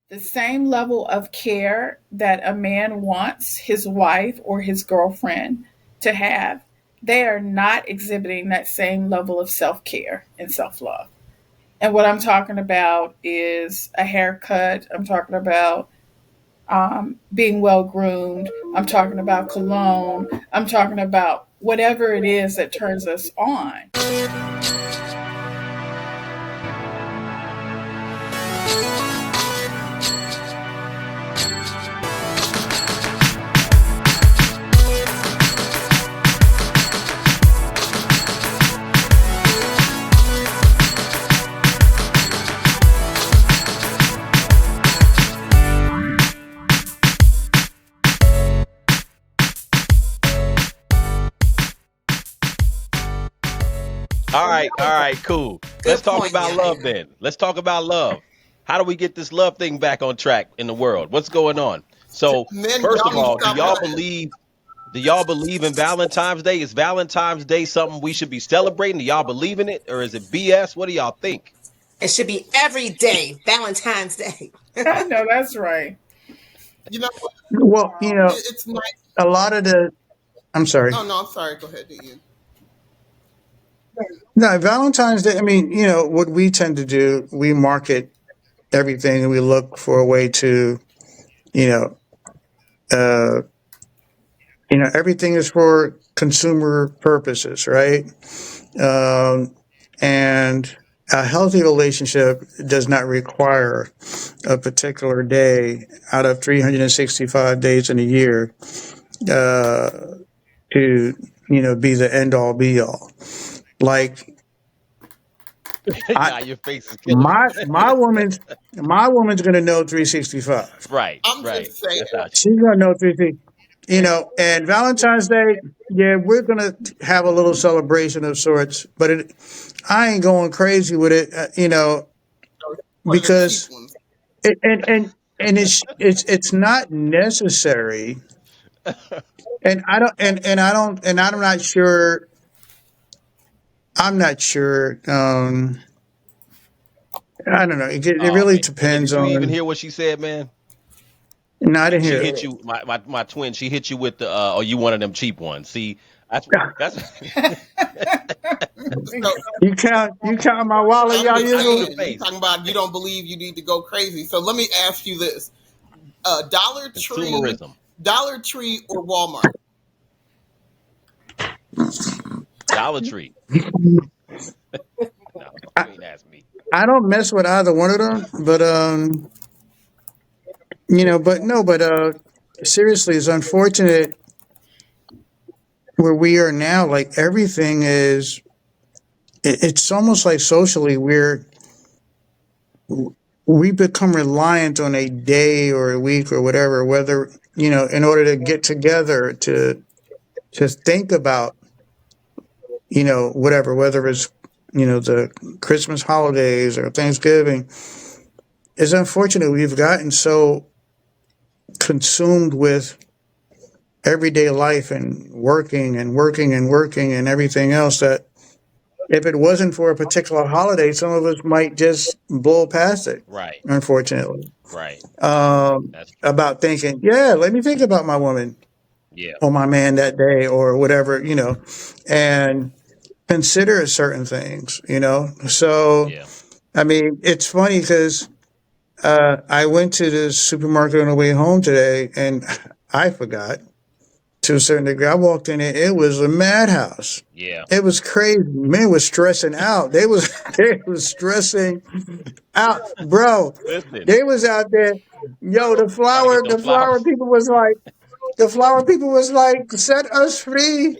The same level of care that a man wants his wife or his girlfriend to have, they are not exhibiting that same level of self care and self love. And what I'm talking about is a haircut. I'm talking about being well groomed. I'm talking about cologne. I'm talking about whatever it is that turns us on. All right, cool. Let's Good talk point, about love Yair. then. Let's talk about love. How do we get this love thing back on track in the world? What's going on? So, Men, first y'all of need to all, stop lying. do y'all believe in Valentine's Day? Is Valentine's Day something we should be celebrating? Do y'all believe in it or is it BS? What do y'all think? It should be every day, Valentine's Day. I know that's right. You know, Well, it's nice. a lot of the. I'm sorry. Oh no, I'm sorry. Go ahead, Ian. No, Valentine's Day. I mean, what we tend to do, we market everything, and we look for a way to, you know, uh, everything is for consumer purposes, right? Um, and a healthy relationship does not require a particular day out of 365 days in a year uh, to, be the end all be all. Like I, Nah, your face is killing me. my woman's gonna know 365. Right, I'm right. just saying. That's how she. She's gonna know 360. And Valentine's Day, yeah, we're gonna have a little celebration of sorts, but I ain't going crazy with it, One of them cheap because ones. it, and it's not necessary, and I'm not sure. I'm not sure. I don't know. It Oh really man. And then depends did you even on. hear what she said, man? No, I didn't She hear hit it. you, my twin. She hit you with the, oh, you one of them cheap ones. See, that's So You count my wallet, I'm y'all just I knew usual. the saying. You face. talking about you don't believe you need to go crazy. So let me ask you this: Dollar Tree, Consumerism, Dollar Tree, or Walmart? Dollar Tree. No, I, you ain't ask me. I don't mess with either one of them, but but no, but seriously, it's unfortunate where we are now. Like everything is, it's almost like socially we become reliant on a day or a week or whatever, whether in order to get together to think about whatever, whether it's the Christmas holidays or Thanksgiving. It's unfortunate we've gotten so consumed with everyday life and working and working and working and everything else that if it wasn't for a particular holiday, some of us might just blow past it, Right, unfortunately. right. That's true. About thinking, yeah, let me think about my woman Yeah, or my man that day or whatever, and consider certain things, So, yeah. I mean, it's funny because I went to the supermarket on the way home today and I forgot to a certain degree. I walked in and it was a madhouse. Yeah. It was crazy. Men was stressing out. They was they was stressing out, bro. Listen, They was out there. Yo, the trying to get flower, them the flower flowers. people was like, the flower people was like, set us free.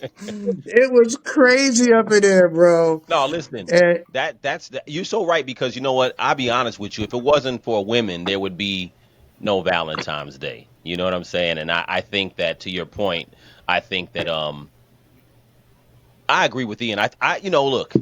It was crazy up in there, bro. No, listen. And You're so right because you know what? I'll be honest with you. If it wasn't for women, there would be no Valentine's Day. You know what I'm saying? And I think that to your point, I think that I agree with Ian. Look,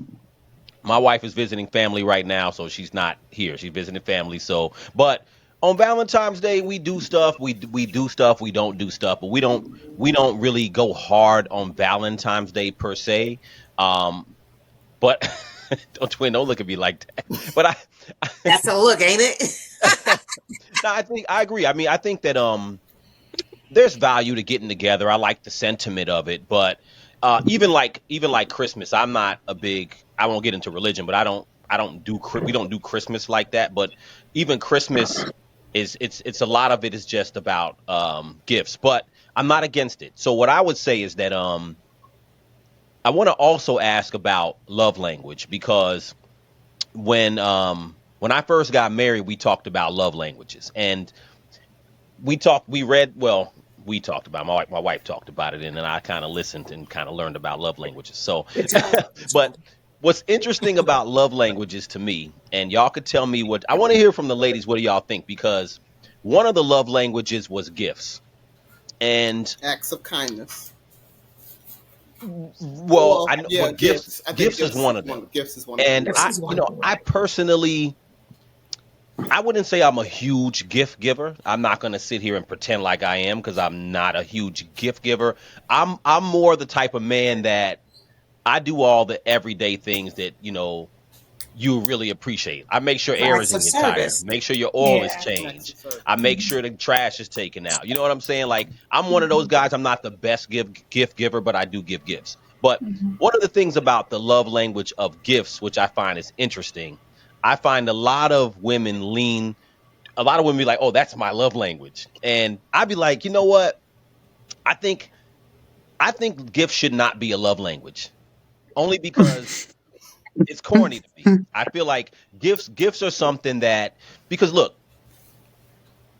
my wife is visiting family right now, so she's not here. She's visiting family. So, but on Valentine's Day, we do stuff. We do stuff. We don't do stuff, but we don't really go hard on Valentine's Day per se. Um, But don't twin, don't look at me like that. But That's a look, ain't it? no, I think I agree. I mean, I think that there's value to getting together. I like the sentiment of it, but even like Christmas, I'm not a big. I won't get into religion, but we don't do Christmas like that. But even Christmas it's a lot of it is just about gifts. But I'm not against it. So what I would say is that I want to also ask about love language because when I first got married, we talked about love languages and we read well we talked about my wife talked about it and then I kind of listened and kind of learned about love languages. So Good job. Good but job. what's interesting about love languages to me, and y'all could tell me what I want to hear from the ladies, what do y'all think, because one of the love languages was gifts. And Acts of kindness. well, I know, Yeah, but gifts gifts. I think gifts is one of them. gifts is one of them. And This is wonderful. I personally, I wouldn't say I'm a huge gift giver. I'm not going to sit here and pretend like I am because I'm not a huge gift giver. I'm more the type of man that I do all the everyday things that, you really appreciate. I make sure air Acts is of in your tire. service. Make sure your oil is Yeah. Acts of changed. service. I make sure the trash is taken out. You know what I'm saying? Like I'm one of those guys. I'm not the best gift giver, but I do give gifts. But Mhm. one of the things about the love language of gifts, which I find is interesting, I find a lot of women be like, "Oh, that's my love language," and I'd be like, you know what? I think I think gifts should not be a love language, only because it's corny to me. I feel like gifts are something that because look,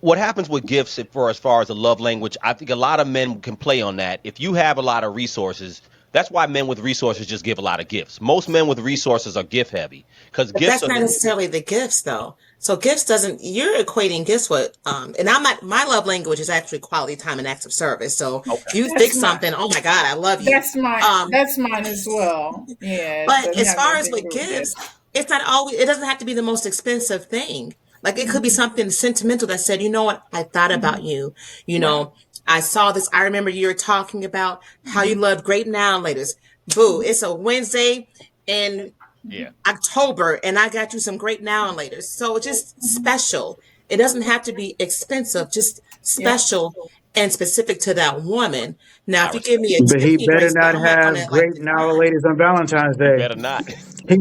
what happens with gifts for as far as the love language, I think a lot of men can play on that. If you have a lot of resources, that's why men with resources just give a lot of gifts. Most men with resources are gift heavy because But gifts that's are not necessarily the gifts though. So gifts doesn't, you're equating gifts with, and I'm not, my love language is actually quality time and acts of service. So okay. you That's fix my something, oh my God, I love you. that's mine. Um, That's mine as well. Yeah, it but doesn't as have far as anything to with do with gifts, gifts. it's not always, it doesn't have to be the most expensive thing. Like it could be Hmm. something sentimental that said, you know what, I thought Hmm. about you. You Right. know, I saw this. I remember you were talking about how you Hmm. love grape now and laters. Boo, it's a Wednesday in Yeah. October and I got you some grape now and laters. So it's just Hmm. special. It doesn't have to be expensive, just Yeah. special and specific to that woman. Now, I if you give respect me a that. But he Tiffany better bracelet, not I'm have gonna like grape now decline. ladies on Valentine's You Day. better not. He,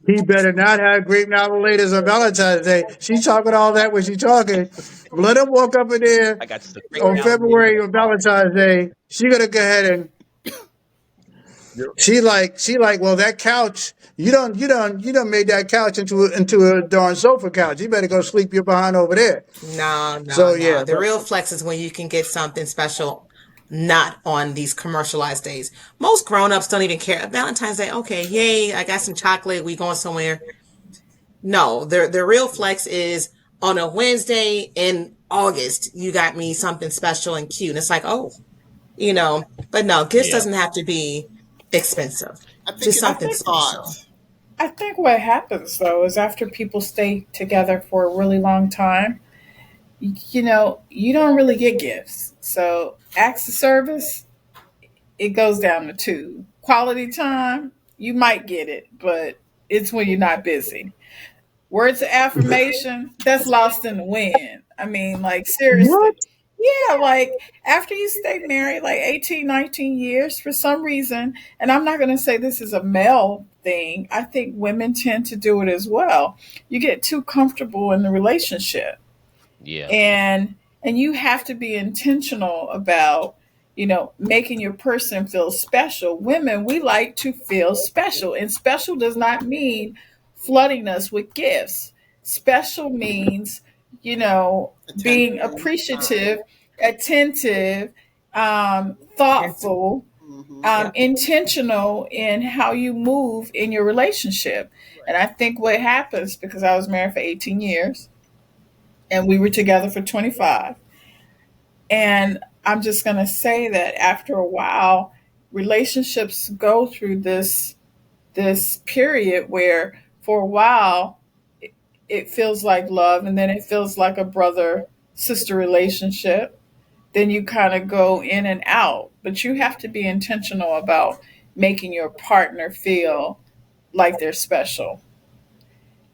he better not have grape now ladies on Valentine's Day. She talking all that when she talking. Let him walk up in there I got some great on navigators and February a on card. Valentine's Day. She gonna go ahead and she like, well, that couch, you don't made that couch into a darn sofa couch. You better go sleep your behind over there. No, So no, yeah, no. The but real flex is when you can get something special, not on these commercialized days. Most grown-ups don't even care. Valentine's Day, okay, yay, I got some chocolate, we going somewhere. No, the real flex is on a Wednesday in August, you got me something special and cute. And it's like, oh, but no, gifts Yeah. doesn't have to be expensive. I think Just it's I something the think special. thought. I think what happens though is after people stay together for a really long time, you don't really get gifts. So acts of service, it goes down to two. Quality time, you might get it, but it's when you're not busy. Words of affirmation, that's lost in the wind. I mean, like, seriously. what? Yeah, like after you stay married like 18, 19 years, for some reason, and I'm not going to say this is a male thing, I think women tend to do it as well. You get too comfortable in the relationship, Yeah. and you have to be intentional about making your person feel special. Women, we like to feel special, and special does not mean flooding us with gifts. Special means being Attention, appreciative, time. attentive, Gentle. thoughtful, Yep. intentional in how you move in your relationship. And I think what happens, because I was married for 18 years and we were together for 25. And I'm just going to say that after a while, relationships go through this period where for a while it feels like love, and then it feels like a brother sister relationship. Then you kind of go in and out, but you have to be intentional about making your partner feel like they're special.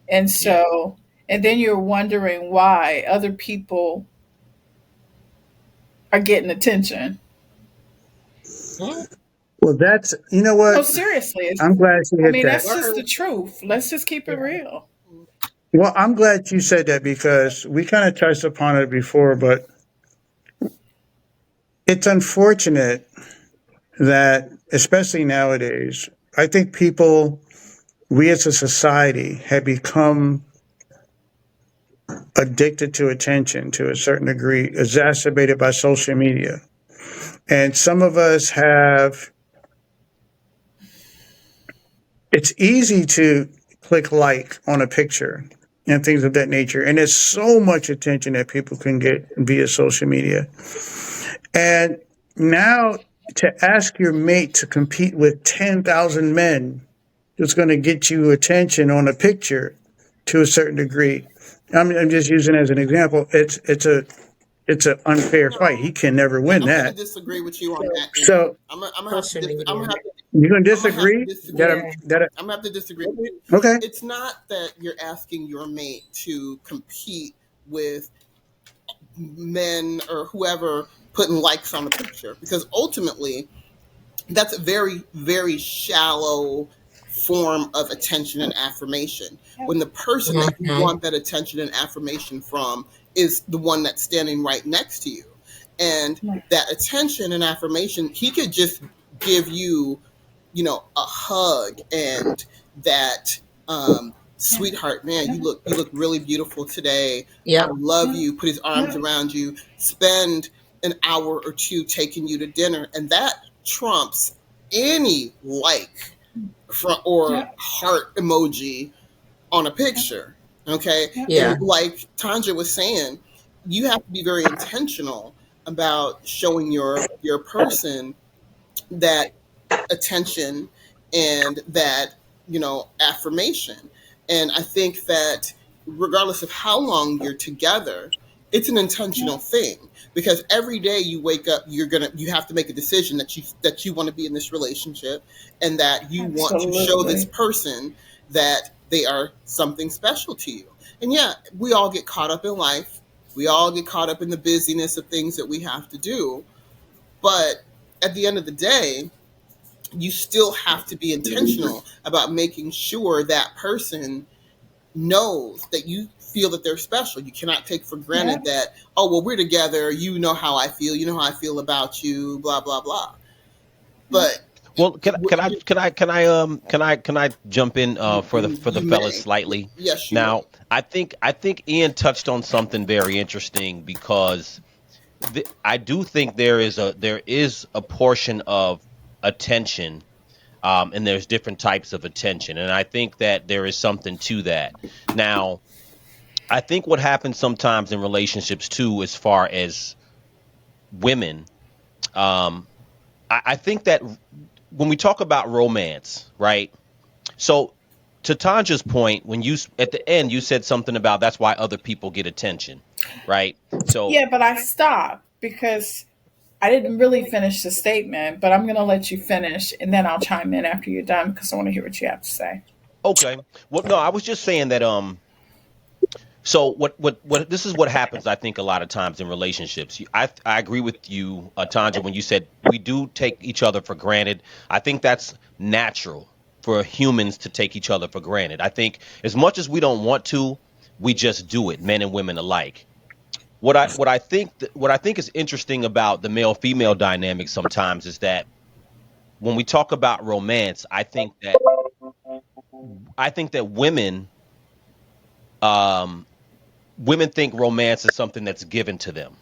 And Yeah. so, and then you're wondering why other people are getting attention. Hmm. Well, that's, you know No, what? seriously. I'm glad you I hit mean, that. that's just the Word. truth. Let's just keep it Yeah. real. Well, I'm glad you said that because we kind of touched upon it before, but it's unfortunate that, especially nowadays, I think people, we as a society, have become addicted to attention to a certain degree, exacerbated by social media. And some of us have, it's easy to click like on a picture and things of that nature. And there's so much attention that people can get via social media. And now to ask your mate to compete with 10,000 men that's going to get you attention on a picture to a certain degree. I'm just using it as an example. It's an unfair fight. No, He can never win I'm going to that. disagree with you on that, Andy. So I'm gonna have to Social media. you're going to I'm gonna have to disagree disagree. Yeah. that I'm gonna have to disagree with you. okay. It's not that you're asking your mate to compete with men or whoever putting likes on the picture, because ultimately that's a very, very shallow form of attention and affirmation. When the person that you Hmm. want that attention and affirmation from is the one that's standing right next to you. And that attention and affirmation, he could just give you, a hug and that, sweetheart, man, you look really beautiful today. I Yep. love you. Put his arms around you. Spend an hour or two taking you to dinner, and that trumps any like or heart emoji on a picture. Okay, and Yeah. like Tanja was saying, you have to be very intentional about showing your person that attention and that affirmation. And I think that regardless of how long you're together, it's an intentional thing, because every day you wake up, you have to make a decision that you want to be in this relationship, and that you want to show this Absolutely. person that they are something special to you. And yeah, we all get caught up in life, we all get caught up in the busyness of things that we have to do, but at the end of the day, you still have to be intentional about making sure that person knows that you feel that they're special. You cannot take for granted Yep. that, oh, well, we're together, you know how I feel, you know how I feel about you, blah blah blah. But Well, can I jump in for the you fellas may, slightly? yes, you Now, may. I think Ian touched on something very interesting because I do think there is a portion of attention, and there's different types of attention, and I think that there is something to that. Now, I think what happens sometimes in relationships too, as far as women, um, I think that when we talk about romance, right? So, to Tanja's point, when at the end you said something about that's why other people get attention, right? So, Yeah, but I stopped because I didn't really finish the statement, but I'm going to let you finish and then I'll chime in after you're done because I want to hear what you have to say. okay. Well, no, I was just saying that so what this is what happens, I think, a lot of times in relationships. I agree with you, Tanja, when you said we do take each other for granted. I think that's natural for humans to take each other for granted. I think as much as we don't want to, we just do it, men and women alike. What I think is interesting about the male female dynamic sometimes is that when we talk about romance, I think that um women think romance is something that's given to them,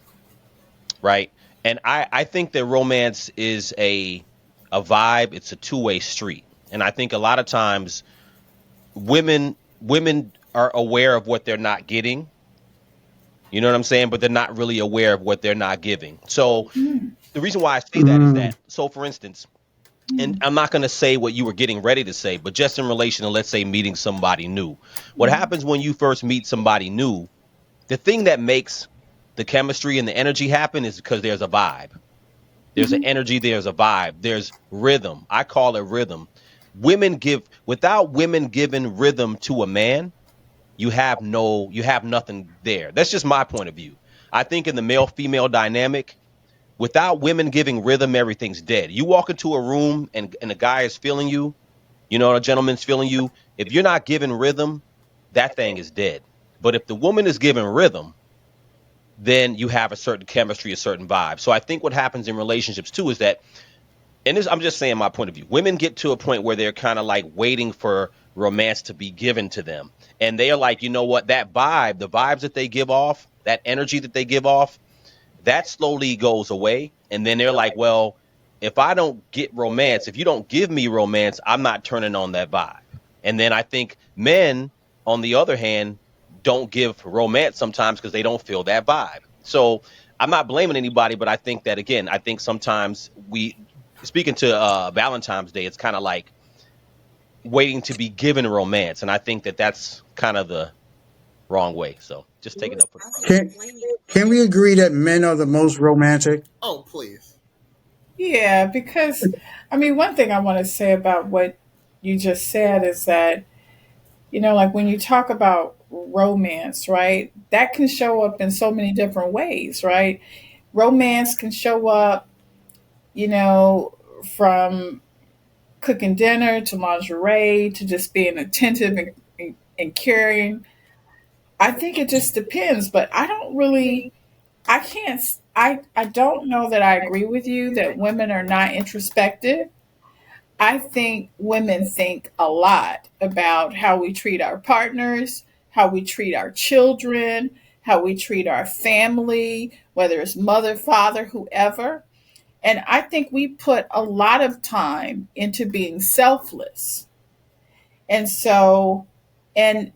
right? And I think that romance is a vibe. It's a two-way street, and I think a lot of times women are aware of what they're not getting. You know what I'm saying? But they're not really aware of what they're not giving. So the reason why I say that is Mm, that, so for instance, and I'm not going to say what you were getting ready to say, but just in relation to, let's say, meeting somebody new. What happens when you first meet somebody new? The thing that makes the chemistry and the energy happen is because there's a vibe. There's an energy, there's a vibe, there's rhythm. I call it rhythm. women give without women giving rhythm to a man, you have nothing there. That's just my point of view. I think in the male female dynamic, without women giving rhythm, everything's dead. You walk into a room and a guy is feeling you, a gentleman's feeling you. If you're not giving rhythm, that thing is dead. But if the woman is giving rhythm, then you have a certain chemistry, a certain vibe. So I think what happens in relationships too is that, and this, I'm just saying my point of view. Women get to a point where they're kind of like waiting for romance to be given to them. And they are like, you know what, that vibe, the vibes that they give off, that energy that they give off, that slowly goes away. And then they're like, well, if I don't get romance, if you don't give me romance, I'm not turning on that vibe. And then I think men, on the other hand, don't give romance sometimes because they don't feel that vibe. So I'm not blaming anybody, but I think that, again, I think sometimes speaking to Valentine's Day, it's kind of like waiting to be given romance. And I think that that's kind of the wrong way. So just take it up for the brother. Can can we agree that men are the most romantic? Oh, please. Yeah, because I mean, one thing I want to say about what you just said is that, like when you talk about romance, right, that can show up in so many different ways, right? Romance can show up, you know, from cooking dinner to lingerie to just being attentive and caring. I think it just depends, but I don't really, I can't, I don't know that I agree with you that women are not introspective. I think women think a lot about how we treat our partners, how we treat our children, how we treat our family, whether it's mother, father, whoever. And I think we put a lot of time into being selfless. And so, and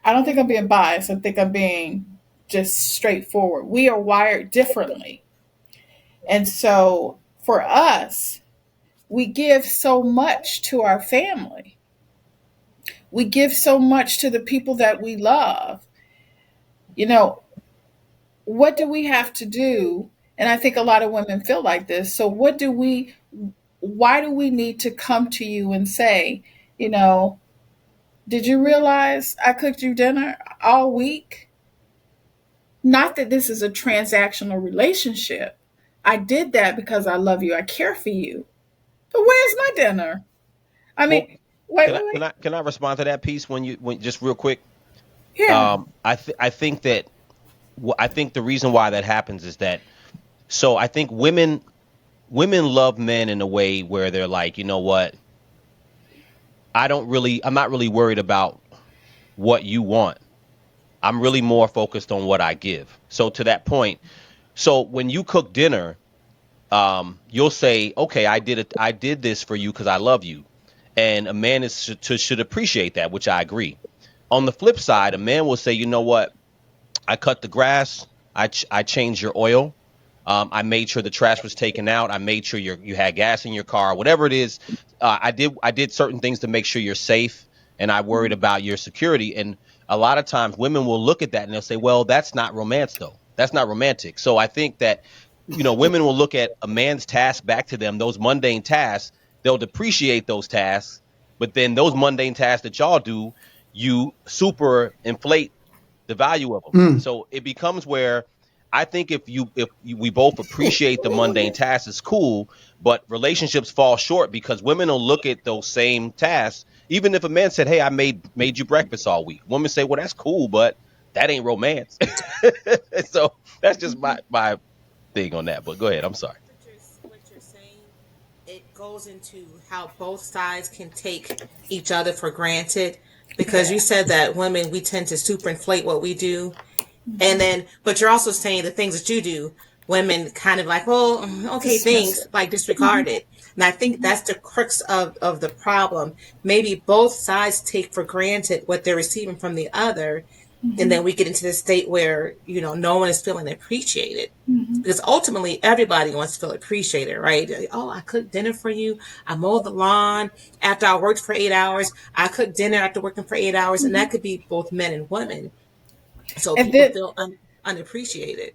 I don't think I'm being biased. I think I'm being just straightforward. We are wired differently. And so for us, we give so much to our family. We give so much to the people that we love. You know, what do we have to do? And I think a lot of women feel like this. So why do we need to come to you and say, you know, did you realize I cooked you dinner all week? Not that this is a transactional relationship. I did that because I love you. I care for you. But where's my dinner? I Well, mean, wait, can I wait, can wait. I can I respond to that piece when just real quick? Yeah. I think that I think the reason why that happens is that, so I think women love men in a way where they're like, you know what, I'm not really worried about what you want. I'm really more focused on what I give. So to that point, so when you cook dinner, you'll say, okay, I did this for you because I love you. And a man should appreciate that, which I agree. On the flip side, a man will say, you know what, I cut the grass. I changed your oil. I made sure the trash was taken out. I made sure you had gas in your car, whatever it is. I did certain things to make sure you're safe, and I worried about your security. And a lot of times, women will look at that and they'll say, "Well, that's not romance, though. That's not romantic." So I think that, women will look at a man's task back to them, those mundane tasks. They'll depreciate those tasks, but then those mundane tasks that y'all do, you super inflate the value of them. Mm. So it becomes where I think we both appreciate the mundane tasks, it's cool, but relationships fall short because women will look at those same tasks. Even if a man said, "Hey, I made you breakfast all week," women say, "Well, that's cool, but that ain't romance." So that's just my thing on that. But go ahead. I'm sorry. What you're saying, it goes into how both sides can take each other for granted. Because you Yeah. said that women, we tend to superinflate what we do. And then, but you're also saying the things that you do, women kind of like, well, okay, Dismiss thanks, it. like disregard it. And I think that's the crux of the problem. Maybe both sides take for granted what they're receiving from the other. And then we get into this state where, no one is feeling appreciated. Because ultimately, everybody wants to feel appreciated, right? Oh, I cooked dinner for you. I mowed the lawn after I worked for 8 hours. I cooked dinner after working for 8 hours. And that could be both men and women. So And people then feel unappreciated.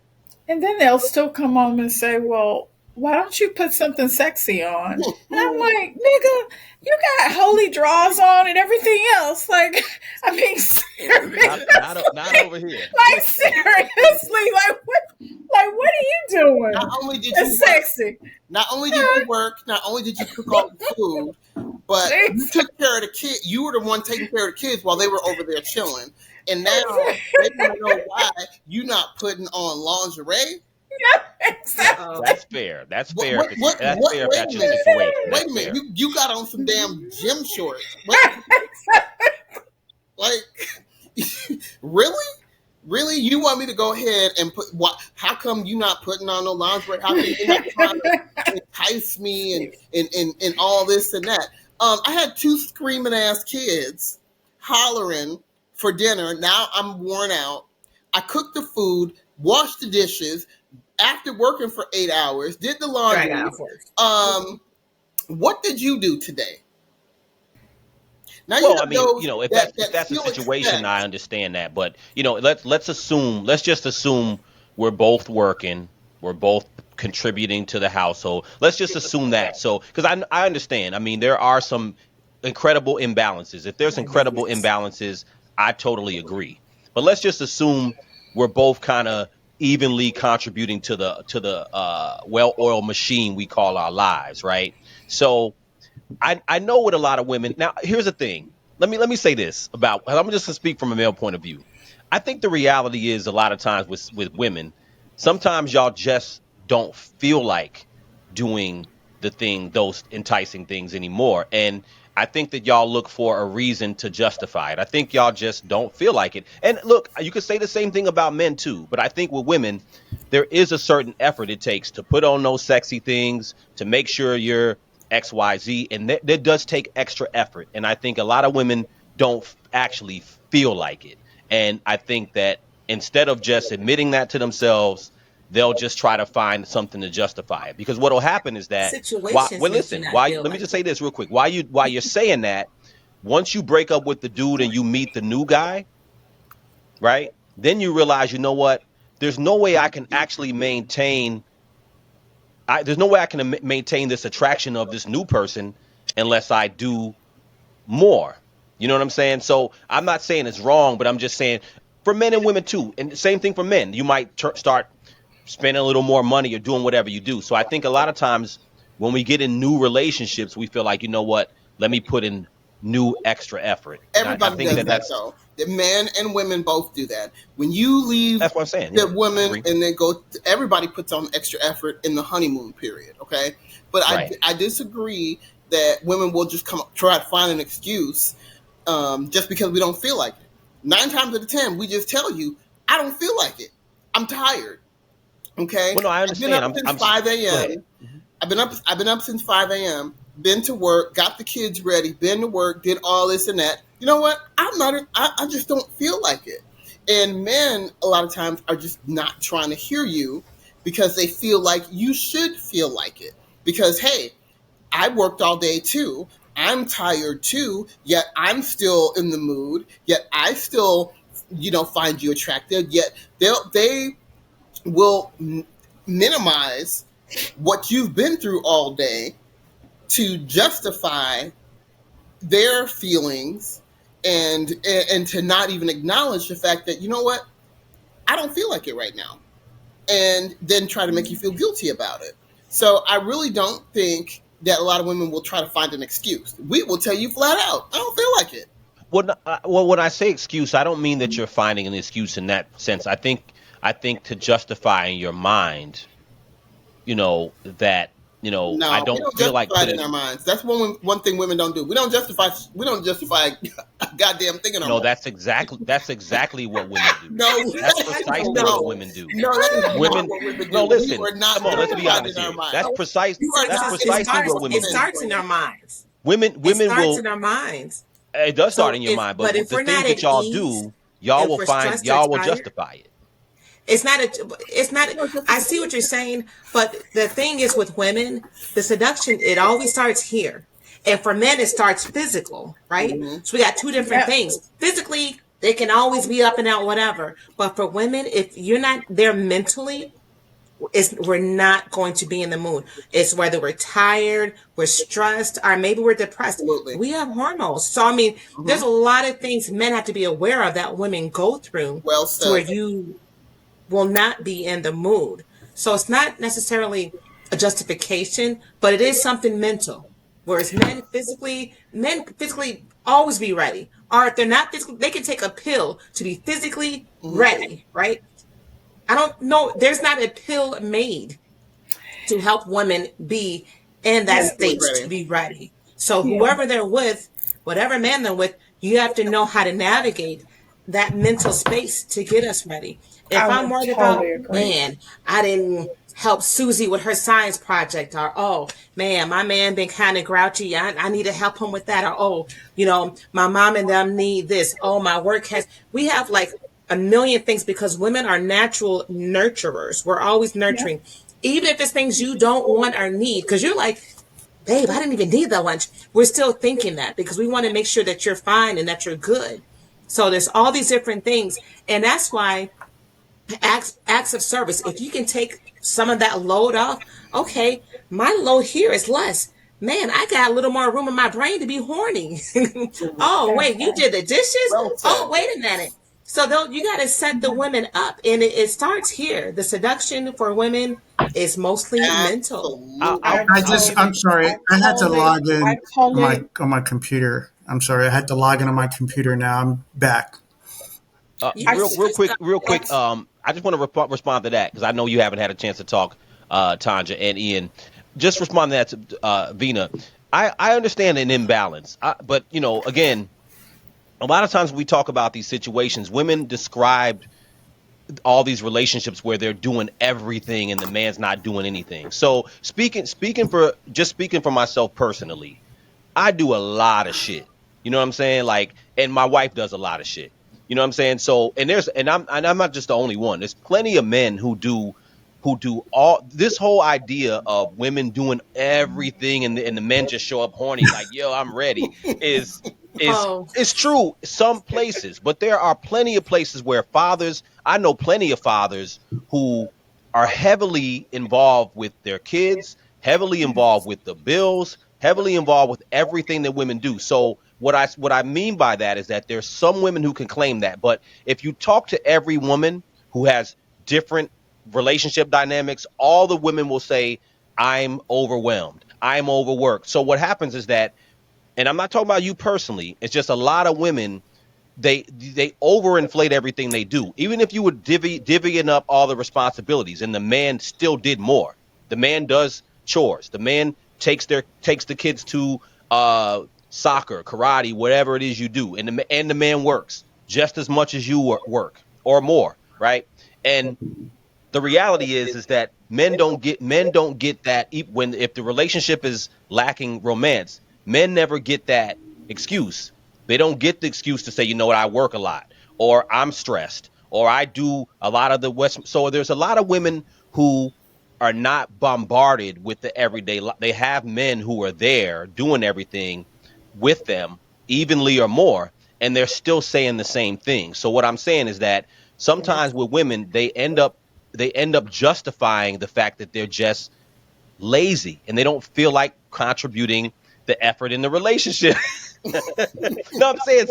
and then they'll still come home and say, "Well, why don't you put something sexy on? And I'm like, nigga, you got holy draws on and everything else. Like, I mean, Not seriously. over here. Like, seriously. What are you Not doing? only did you That's work, sexy. not only did you work, not only did you cook all the food, but you took care of the kid. You were the one taking care of the kids while they were over there chilling. And now they want to know why you not putting on lingerie. Exactly. That's fair. That's fair if Wait that's a your minute. situation. Wait That's a minute. fair. You got on some damn gym shorts. Wait, like, really? Really? You want me to go ahead and put what? How come you not putting on no lingerie? How come you're not trying to entice me and all this and that? I had two screaming ass kids hollering for dinner. Now I'm worn out. I cooked the food, washed the dishes after working for 8 hours, did the Drag laundry. hours. What did you do today? Now you Well, I have mean, those if that that's a still situation, I expect. understand that. But let's just assume we're both working, we're both contributing to the household. Let's just assume that. So, because I understand. I mean, there are some incredible imbalances. If there's incredible Yes. imbalances, I totally agree. But let's just assume we're both kind of evenly contributing to the well-oiled machine we call our lives, right? So I know what a lot of women. Now, here's the thing. Let me say this about. I'm just gonna speak from a male point of view. I think the reality is a lot of times with women, sometimes y'all just don't feel like doing those enticing things anymore, and I think that y'all look for a reason to justify it. I think y'all just don't feel like it. And look, you could say the same thing about men too, but I think with women, there is a certain effort it takes to put on those sexy things, to make sure you're XYZ. And that does take extra effort. And I think a lot of women don't actually feel like it. And I think that instead of just admitting that to themselves, they'll just try to find something to justify it. Because what'll happen is that Situations well, make you listen, not feel let me like just say it. this real quick. While you're saying that, once you break up with the dude and you meet the new guy, right? Then you realize, you know what? There's no way I can actually maintain there's no way I can maintain this attraction of this new person unless I do more. You know what I'm saying? So I'm not saying it's wrong, but I'm just saying for men and women too. And the same thing for men. You might start spending a little more money or doing whatever you do. So I think a lot of times when we get in new relationships, we feel like, you know what? Let me put in new extra effort. And I Everybody think does that that though. The men and women both do that. When you leave that's what I'm saying. the Yeah, I woman agree. and then go, everybody puts on extra effort in the honeymoon period. Okay, but Right. I disagree that women will just come try to find an excuse just because we don't feel like it. 9 times out of 10, we just tell you, I don't feel like it. I'm tired. Okay, Well, no, I I've been up understand. since 5 Go ahead. a.m. I've been up since 5 a.m. Been to work, got the kids ready, been to work, did all this and that. You know what? I just don't feel like it. And men a lot of times are just not trying to hear you because they feel like you should feel like it. Because hey, I worked all day too. I'm tired too, yet I'm still in the mood, yet I still, find you attractive, yet they will minimize what you've been through all day to justify their feelings and to not even acknowledge the fact that, you know what, I don't feel like it right now, and then try to make you feel guilty about it. So I really don't think that a lot of women will try to find an excuse. We will tell you flat out, I don't feel like it. Well, well, when I say excuse, I don't mean that you're finding an excuse in that sense. I think to justify in your mind, that I No, we don't don't feel like justify it in putting. our minds. That's one thing women don't do. We don't justify. We don't justify a goddamn thing in our No, minds. that's exactly what women do. No, That's precisely what no, women do. no. That is not Women, what women no, do. We listen, are not come on, let's be justified honest in our here. minds. You are That's not It precisely starts. what It women do. starts in our independent. minds. It Women starts will. in our minds. It does start So in your mind, but but if the we're things not that at y'all ease, do, y'all will if we're find stressed or y'all will tired, justify it. it's not a. It's not. No I see what you're justification. saying, but the thing is with women, the seduction it always starts here, and for men it starts physical, right? Mm-hmm. So we got two different Yep. things. Physically, they can always be up and out, whatever. But for women, if you're not there mentally, we're not going to be in the mood. It's whether we're tired, we're stressed, or maybe we're depressed. Absolutely. We have hormones. So I mean, there's Hmm. a lot of things men have to be aware of that women go through Well to where said. you will not be in the mood. So it's not necessarily a justification, but it is something mental. Whereas men physically always be ready. Or if they're not physically, they can take a pill to be physically Hmm. ready, right? I don't know. There's not a pill made to help women be in that Mentally state to ready. be ready. So Yeah, whoever they're with, whatever man they're with, you have to know how to navigate that mental space to get us ready. I If I'm would worried totally about, agree. man, I didn't help Susie with her science project, or oh man, my man been kind of grouchy. I need to help him with that, or oh, my mom and them need this. Oh, my work has. We have like a million things because women are natural nurturers. We're always Yeah, nurturing, even if it's things you don't want or need, because you're like, babe, I didn't even need that lunch. We're still thinking that because we want to make sure that you're fine and that you're good. So there's all these different things. And that's why acts of service, if you can take some of that load off, okay, my load here is less. Man, I got a little more room in my brain to be horny. Oh, Hmm. wait, you okay. did the dishes? Well Oh, said. wait a minute. So you got to set the women up, and it starts here. The seduction for women is mostly mental. I I I just, I'm totally, sorry, I I had to totally, log I in on totally, my computer. I'm sorry, I had to log in on my computer. Now I'm back. You I, can real just quick, real I, quick. I just want to respond to that because I know you haven't had a chance to talk, Tanja and Ian. Just respond to that, to, Vina. I understand an imbalance, but again, a lot of times we talk about these situations. Women describe all these relationships where they're doing everything and the man's not doing anything. So speaking for myself personally, I do a lot of shit. You know what I'm saying? Like, and my wife does a lot of shit. You know what I'm saying? So, and I'm not just the only one. There's plenty of men who do all this whole idea of women doing everything and the men just show up horny like, yo, I'm ready is is oh, it's true some places, but there are plenty of places where fathers, I know plenty of fathers who are heavily involved with their kids, heavily involved with the bills, heavily involved with everything that women do. So what I mean by that is that there's some women who can claim that, but if you talk to every woman who has different relationship dynamics, all the women will say, I'm overwhelmed, I'm overworked. So what happens is that, and I'm not talking about you personally, it's just a lot of women, they overinflate everything they do. Even if you were divvying up all the responsibilities, and the man still did more. The man does chores. The man takes the kids to soccer, karate, whatever it is you do, and the man works just as much as you work or more, right? And the reality is that men don't get that when if the relationship is lacking romance, men never get that excuse. They don't get the excuse to say, you know what, I work a lot, or I'm stressed, or I do a lot of the west. So there's a lot of women who are not bombarded with the everyday. They have men who are there doing everything with them evenly or more, and they're still saying the same thing. So what I'm saying is that sometimes with women, they end up justifying the fact that they're just lazy and they don't feel like contributing the effort in the relationship. No, I'm saying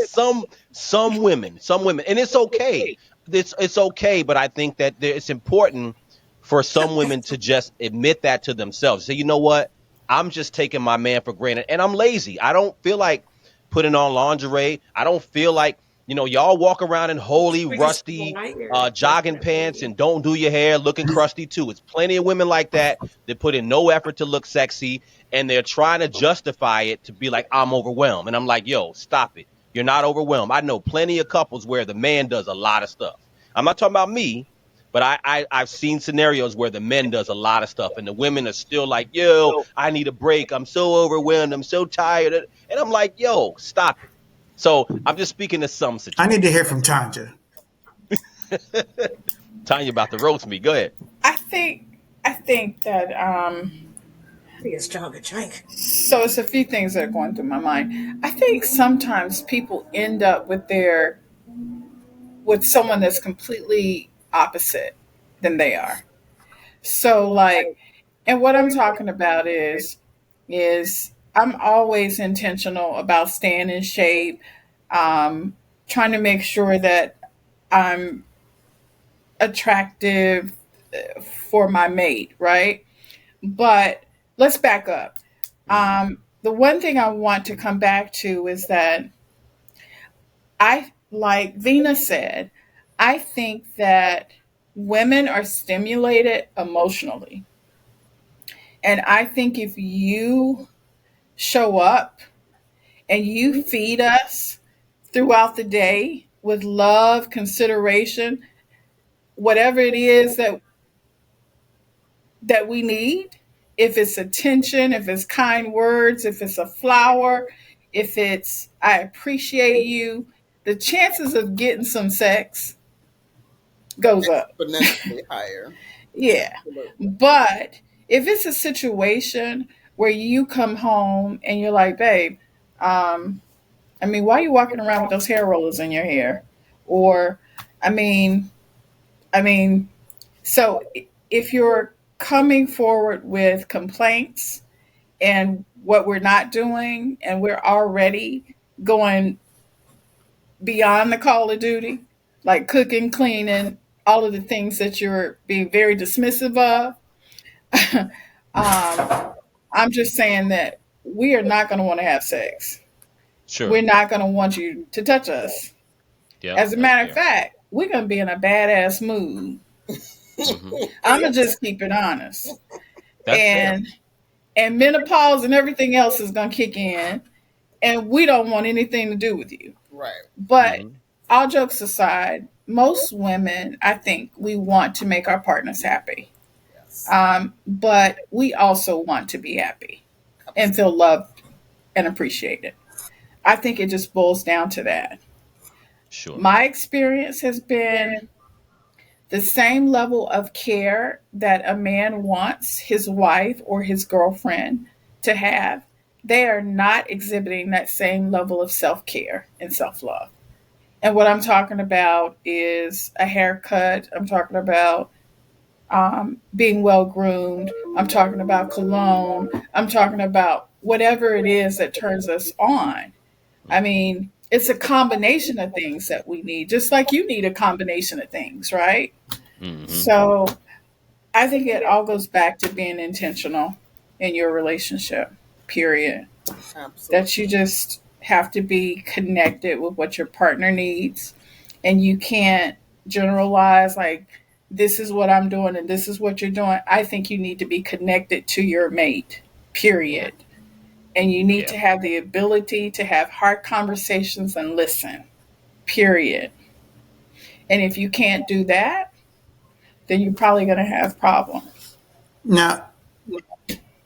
some women, and it's okay. It's okay, but I think that it's important for some women to just admit that to themselves. Say, you know what? I'm just taking my man for granted, and I'm lazy. I don't feel like putting on lingerie. I don't feel like y'all walk around in holy, we're just rusty wired jogging pants differently. and don't do your hair looking crusty too. It's plenty of women like that that put in no effort to look sexy, and they're trying to justify it to be like, I'm overwhelmed. And I'm like, yo, stop it. You're not overwhelmed. I know plenty of couples where the man does a lot of stuff. I'm not talking about me, but I've seen scenarios where the men does a lot of stuff and the women are still like, yo, I need a break. I'm so overwhelmed. I'm so tired. And I'm like, yo, stop it. So I'm just speaking to some I need to hear situations. from That's all. Tanja. Tanya about to roast me. Go ahead. I think, I think that, Be a stronger drink. so it's a few things that are going through my mind. I think sometimes people end up with someone that's completely opposite than they are. So like, and what I'm talking about is I'm always intentional about staying in shape, um, trying to make sure that I'm attractive for my mate, right? But let's back up. Hmm. The one thing I want to come back to is that I, like Vina said, I think that women are stimulated emotionally. And I think if you show up and you feed us throughout the day with love, consideration, whatever it is that we need, if it's attention, if it's kind words, if it's a flower, if it's I appreciate you, the chances of getting some sex goes up. Exponentially higher. Yeah. Absolutely. But if it's a situation where you come home and you're like, babe, um, I mean, why are you walking around with those hair rollers in your hair? Or, I mean, I mean, so if you're coming forward with complaints and what we're not doing, and we're already going beyond the call of duty, like cooking, cleaning, all of the things that you're being very dismissive of, I'm just saying that we are not going to want to have sex. Sure. We're not going to want you to touch us. Yep, As a that's matter of fair. fact, we're going to be in a badass mood. Hmm. I'm going to just keep it honest. That's fair. And menopause and everything else is going to kick in, and we don't want anything to do with you. Right. But Hmm. all jokes aside, most women, I think, we want to make our partners happy. Yes. But we also want to be happy and Absolutely. feel loved and appreciated. I think it just boils down to that. Sure. My experience has been the same level of care that a man wants his wife or his girlfriend to have. They are not exhibiting that same level of self care and self love. And what I'm talking about is a haircut. I'm talking about being well groomed. I'm talking about cologne. I'm talking about whatever it is that turns us on. I Hmm. mean, it's a combination of things that we need, just like you need a combination of things, right? Hmm. So I think it all goes back to being intentional in your relationship, period. Absolutely. That you just have to be connected with what your partner needs, and you can't generalize like, this is what I'm doing and this is what you're doing. I think you need to be connected to your mate, period. And you need Yeah. to have the ability to have hard conversations and listen, period. And if you can't do that, then you're probably going to have problems. Now,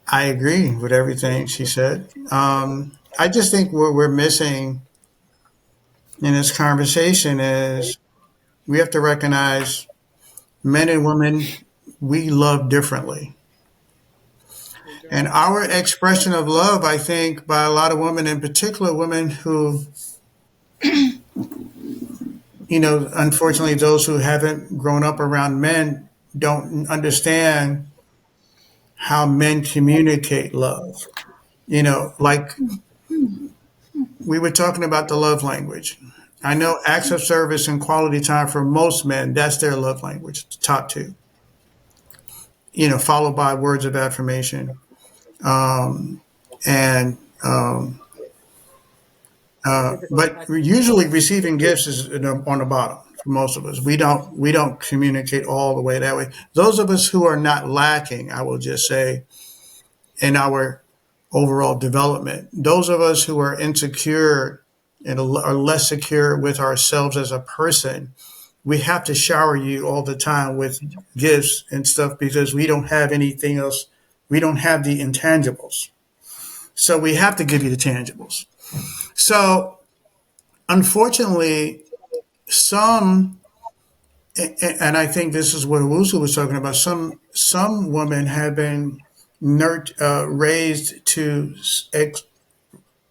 I agree with everything she said. I just think what we're missing in this conversation is we have to recognize men and women, we love differently. We do. And our expression of love, I think, by a lot of women, in particular women who, unfortunately, those who haven't grown up around men don't understand how men communicate love. Like we were talking about the love language. I know acts of service and quality time for most men, that's their love language, top two, followed by words of affirmation. Um, and but usually receiving gifts is on the bottom for most of us. We don't communicate all the way that way. Those of us who are not lacking, I will just say, in our overall development, those of us who are insecure and are less secure with ourselves as a person, we have to shower you all the time with gifts and stuff because we don't have anything else. We don't have the intangibles. So we have to give you the tangibles. So unfortunately, some, and I think this is what Owusu was talking about. Some women have been raised to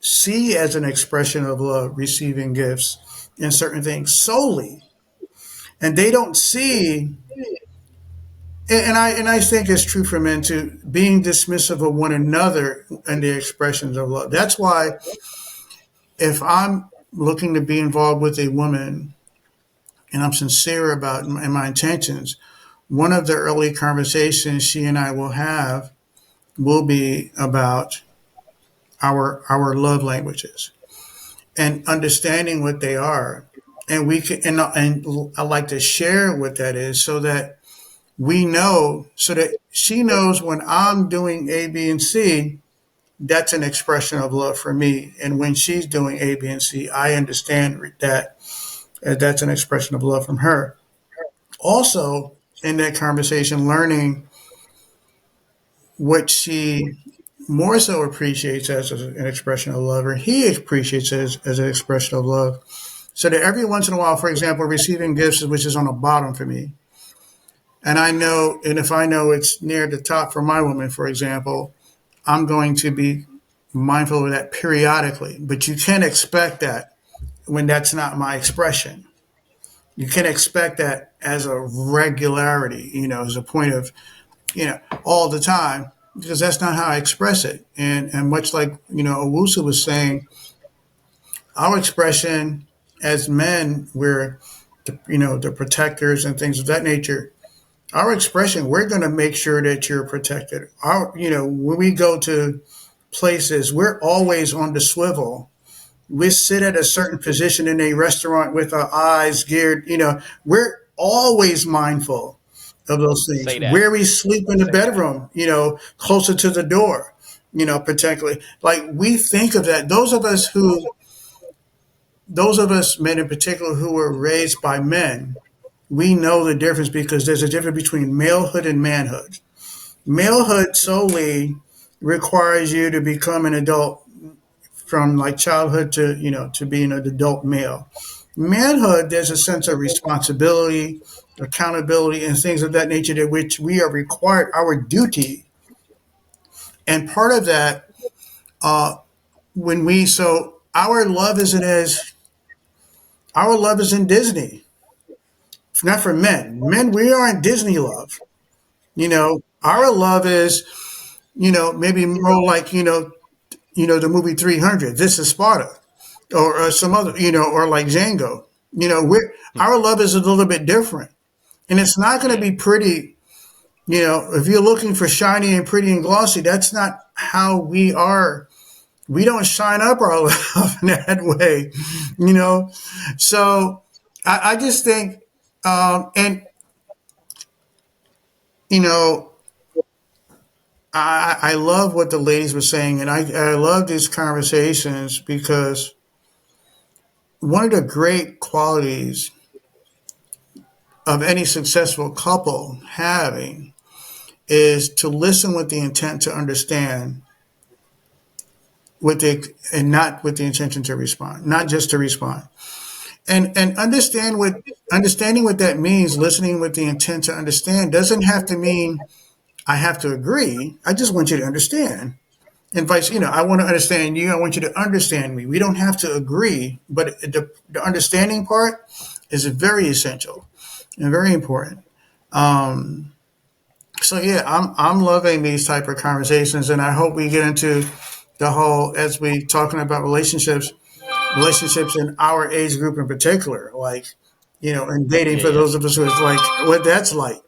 see as an expression of love, receiving gifts and certain things solely, and they don't see and I think it's true for men too, being dismissive of one another and the expressions of love. That's why if I'm looking to be involved with a woman and I'm sincere about in my intentions, one of the early conversations she and I will have will be about our love languages and understanding what they are. And we can, and I like to share what that is so that we know, so that she knows when I'm doing A, B, and C, that's an expression of love for me. And when she's doing A, B, and C, I understand that that's an expression of love from her. Also, in that conversation, learning what she more so appreciates as an expression of love, or he appreciates as an expression of love. So that every once in a while, for example, receiving gifts, which is on the bottom for me, and I know, and if I know it's near the top for my woman, for example, I'm going to be mindful of that periodically. But you can't expect that when that's not my expression. You can expect that as a regularity, as a point of, all the time, because that's not how I express it. And much like, Owusu was saying, our expression as men, we're, the protectors and things of that nature. Our expression, we're going to make sure that you're protected. When we go to places, we're always on the swivel. We sit at a certain position in a restaurant with our eyes geared, we're always mindful of those things. Say that. Where we sleep in the bedroom, closer to the door, particularly. Like we think of that. Those of us men in particular who were raised by men, we know the difference because there's a difference between malehood and manhood. Malehood solely requires you to become an adult from like childhood to to being an adult male. Manhood, there's a sense of responsibility, accountability, and things of that nature that which we are required, our duty. And part of that, when we so our love is in Disney. It's not for men. Men, we are in Disney love. Our love is, maybe more like, the movie 300. This is Sparta, or some other, or like Django. Our love is a little bit different, and it's not going to Yeah. be pretty. If you're looking for shiny and pretty and glossy, that's not how we are. We don't shine up our love in that way, you know. So I just think, and you know, I love what the ladies were saying, and I love these conversations because one of the great qualities of any successful couple having is to listen with the intent to understand and not with the intention to respond, not just to respond. And understanding what that means, listening with the intent to understand doesn't have to mean I have to agree. I just want you to understand. And vice, I want to understand you. I want you to understand me. We don't have to agree, but the understanding part is very essential and very important. So yeah, I'm loving these type of conversations, and I hope we get into the whole as we talking about relationships in our age group in particular, like and dating Yeah, for yeah. those of us who is like what that's like.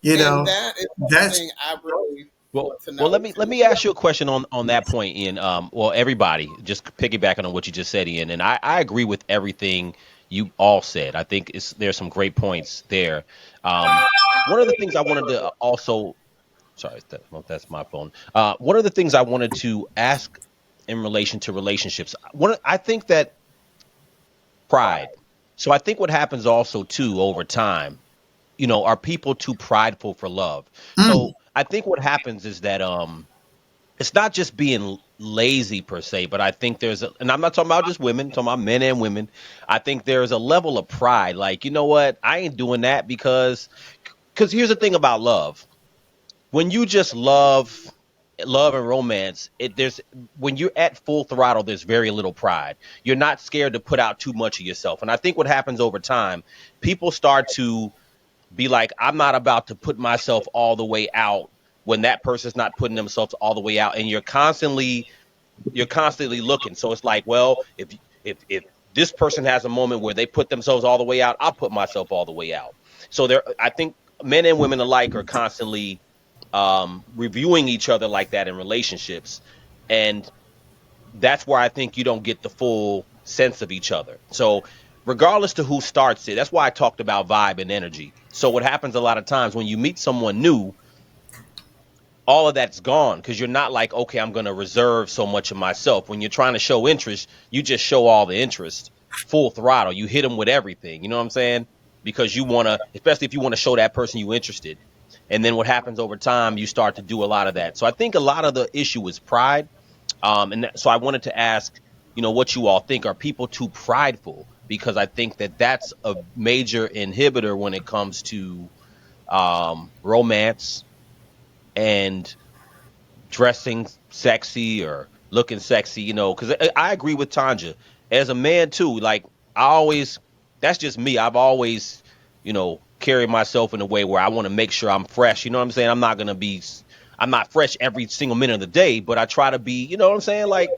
You And know, that is that's something I really Well, want to well, know let too. me ask you a question on that point, Ian. Well, everybody, just piggybacking on what you just said, Ian, and I agree with everything you all said. I think there's some great points there. One of the things I wanted to also, sorry, well, that's my phone. One of the things I wanted to ask in relation to relationships, I think that pride. So I think what happens also too over time, are people too prideful for love? mm, So I think what happens is that it's not just being lazy per se, but I think and I'm not talking about just women, I'm talking about men and women. I think there's a level of pride, like, you know what, I ain't doing that because here's the thing about love. When you just love and romance, there's when you're at full throttle, there's very little pride. You're not scared to put out too much of yourself. And I think what happens over time, people start to be like, I'm not about to put myself all the way out when that person's not putting themselves all the way out, and you're constantly looking. So it's like, well, if this person has a moment where they put themselves all the way out, I'll put myself all the way out. So there, I think men and women alike are constantly reviewing each other like that in relationships, and that's where I think you don't get the full sense of each other. So regardless to who starts it, that's why I talked about vibe and energy. So what happens a lot of times when you meet someone new, all of that's gone because you're not like, okay, I'm going to reserve so much of myself. When you're trying to show interest, you just show all the interest, full throttle. You hit them with everything. You know what I'm saying? Because you want to, especially if you want to show that person you interested. And then what happens over time, you start to do a lot of that. So I think a lot of the issue is pride. So I wanted to ask, what you all think. Are people too prideful? Because I think that that's a major inhibitor when it comes to romance and dressing sexy or looking sexy, because I agree with Tanja. As a man too, like I always, that's just me. I've always, carried myself in a way where I want to make sure I'm fresh. You know what I'm saying? I'm not fresh every single minute of the day, but I try to be, you know what I'm saying? Like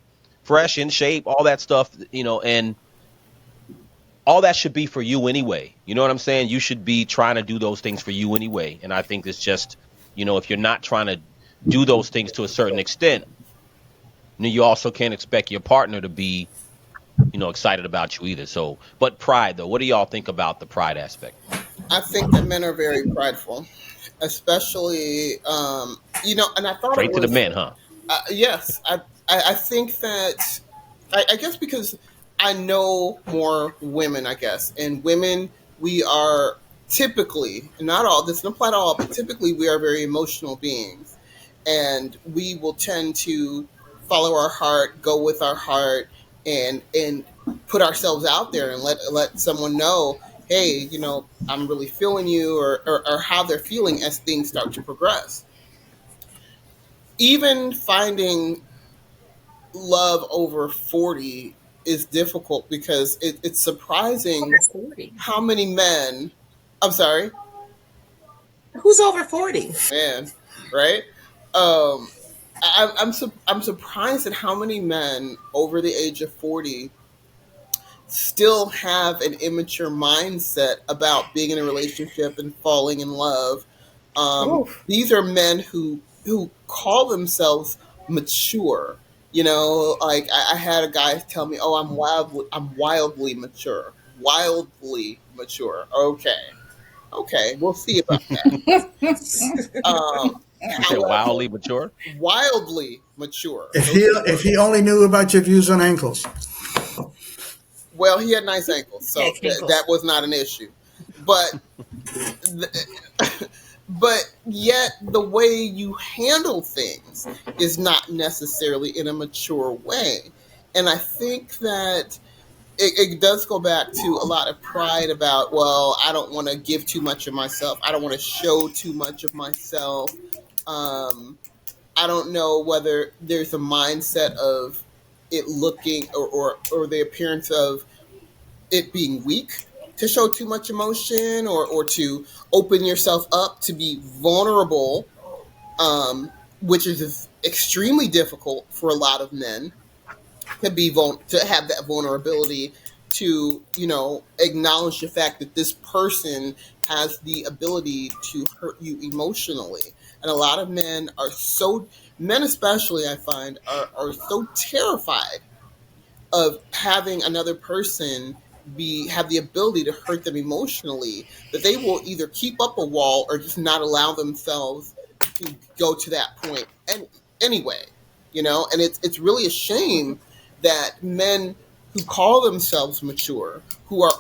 fresh, in shape, all that stuff, and all that should be for you anyway. You know what I'm saying? You should be trying to do those things for you anyway. And I think it's just, if you're not trying to do those things to a certain extent, you also can't expect your partner to be, excited about you either. So, but pride though, what do y'all think about the pride aspect? I think that men are very prideful, especially, and I thought it Straight to the was, men, huh? yes, I think that, I guess because I know more women, I guess, and women, we are typically, not all, this doesn't apply to all, but typically we are very emotional beings. And we will tend to follow our heart, go with our heart, and put ourselves out there and let someone know, hey, I'm really feeling you, or how they're feeling as things start to progress. Even finding love over 40 is difficult because it's surprising Over 40. how many men, I'm sorry, Who's over 40? man, right? Um, I'm surprised at how many men over the age of 40 still have an immature mindset about being in a relationship and falling in love. Oof. These are men who call themselves mature. Like I had a guy tell me, "Oh, I'm wildly mature, wildly mature." Okay, okay, we'll see about that. Um, You said However, wildly mature. wildly mature. If Those he are the if words. he only knew about your views on ankles. Well, he had nice ankles, Yeah, so that Kinkles. was not an issue. But but yet the way you handle things is not necessarily in a mature way. And I think that it does go back to a lot of pride about, well, I don't want to give too much of myself. I don't want to show too much of myself. Um, I don't know whether there's a mindset of it looking, or the appearance of it being weak to show too much emotion, or to open yourself up to be vulnerable, which is extremely difficult for a lot of men to to have that vulnerability, to acknowledge the fact that this person has the ability to hurt you emotionally. And a lot of men especially, I find, are so terrified of having another person have the ability to hurt them emotionally, that they will either keep up a wall or just not allow themselves to go to that point. And anyway, and it's really a shame that men who call themselves mature, who are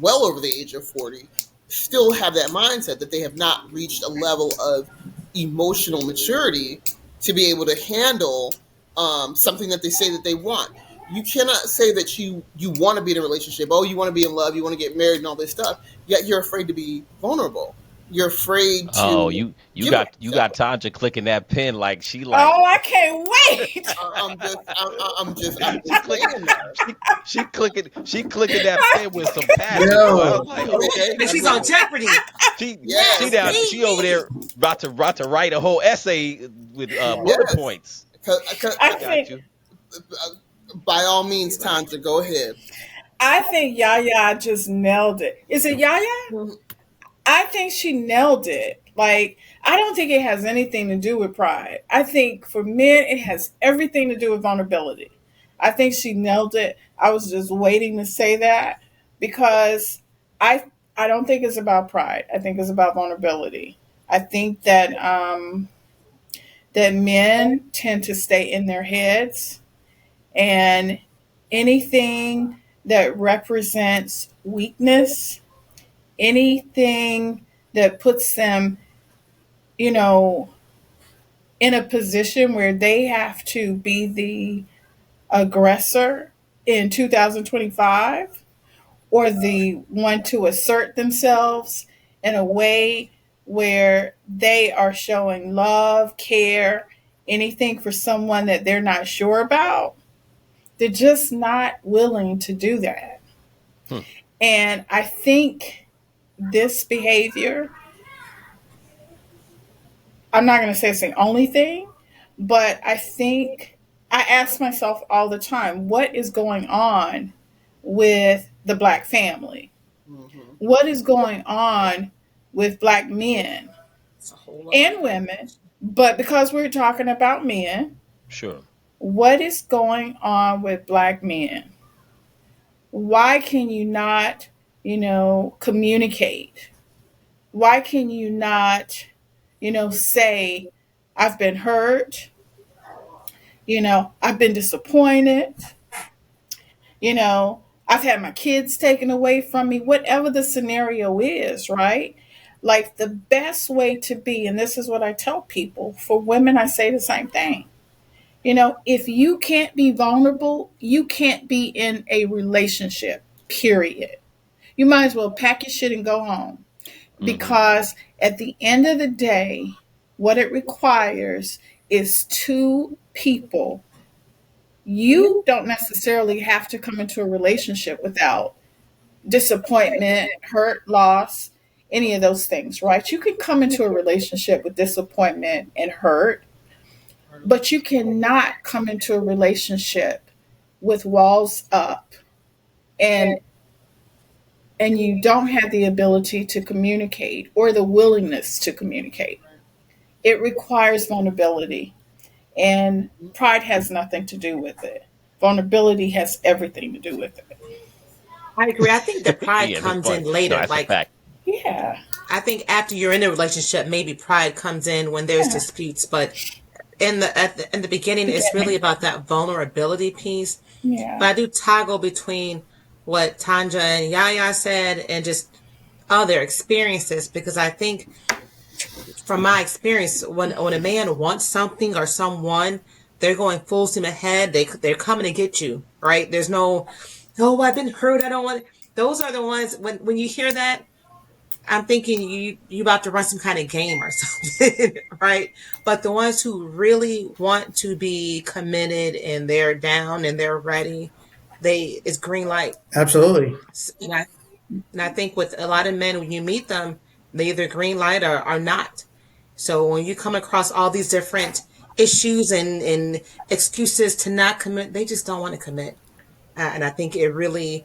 well over the age of 40, still have that mindset that they have not reached a level of emotional maturity to be able to handle something that they say that they want. You cannot say that you want to be in a relationship. Oh, you want to be in love, you want to get married and all this stuff, yet you're afraid to be vulnerable. you're afraid Oh, to you give of got yourself. Tanja clicking that pen like she like Oh, I can't wait. I'm she just click saying though. she clicking that pen with some passion, boy. I Yo, was like, Go ahead, okay. And I she's love on it. Jeopardy. She Yes, Yes, down me, she over me. there about to write a whole essay with bullet yes. points. I I Because got think you. by all means, Tanja, go ahead. I think Yaya just nailed it. Is it Yaya? Mhm. I think she nailed it. Like, I don't think it has anything to do with pride. I think for men, it has everything to do with vulnerability. I think she nailed it. I was just waiting to say that because I I don't think it's about pride. I think it's about vulnerability. I think that men tend to stay in their heads, and anything that represents weakness, anything that puts them, you know, in a position where they have to be the aggressor in 2025 or the one to assert themselves in a way where they are showing love, care, anything for someone that they're not sure about. They're just not willing to do that. Hmm. And I think this behavior, I'm not going to say it's the only thing, but I think I ask myself all the time, what is going on with the black family? Mhm. What is going on with black men It's a whole other and women? But because we're talking about men, Sure. what is going on with black men? Why can you not, communicate? Why can you not, say, I've been hurt, I've been disappointed, I've had my kids taken away from me, whatever the scenario is, right? Like the best way to be, and this is what I tell people, for women, I say the same thing. If you can't be vulnerable, you can't be in a relationship, period. You might as well pack your shit and go home Mm-hmm. because at the end of the day, what it requires is two people. You don't necessarily have to come into a relationship without disappointment, hurt, loss, any of those things, right? You can come into a relationship with disappointment and hurt, but you cannot come into a relationship with walls up and you don't have the ability to communicate or the willingness to communicate. It requires vulnerability, and pride has nothing to do with it. Vulnerability has everything to do with it. I agree. I think the pride Yeah, that's comes funny. in No, later. that's a Like, fact. Yeah, I think after you're in a relationship, maybe pride comes in when there's yeah, disputes. But in the beginning, it's really beginning. about that vulnerability piece. But Yeah, I do toggle between what Tanja and Yaya said and just other experiences because I think from my experience, when a man wants something or someone, they're going full steam ahead. They're coming to get you, right? There's no, oh, I've been hurt. I don't want. Those are the ones when you hear that, I'm thinking you about to run some kind of game or something, right? But the ones who really want to be committed and they're down and they're ready, it's green light. absolutely. And I think with a lot of men, when you meet them, they either green light or are not. So when you come across all these different issues and excuses to not commit, they just don't want to commit. And I think it really,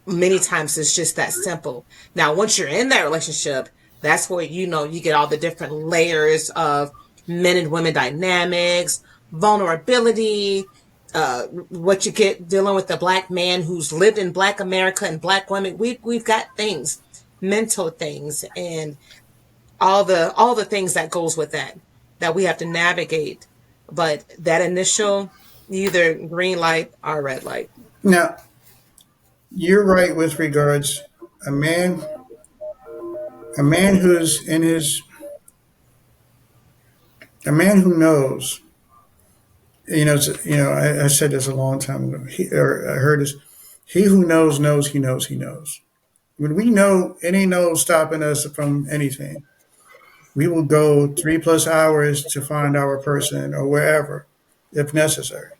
many times, it's just that simple. Now, once you're in that relationship, that's where you get all the different layers of men and women dynamics, vulnerability, what you get dealing with the black man who's lived in black America and black women. We've got things, mental things, and all the things that goes with that we have to navigate. But that initial, either green light or red light. Now, you're right with regards a man a man who's in his a man who knows. I said this a long time ago. Or I heard this. He who knows knows he knows he knows. when we know it ain't no stopping us from anything, we will go 3+ hours to find our person or wherever, if necessary.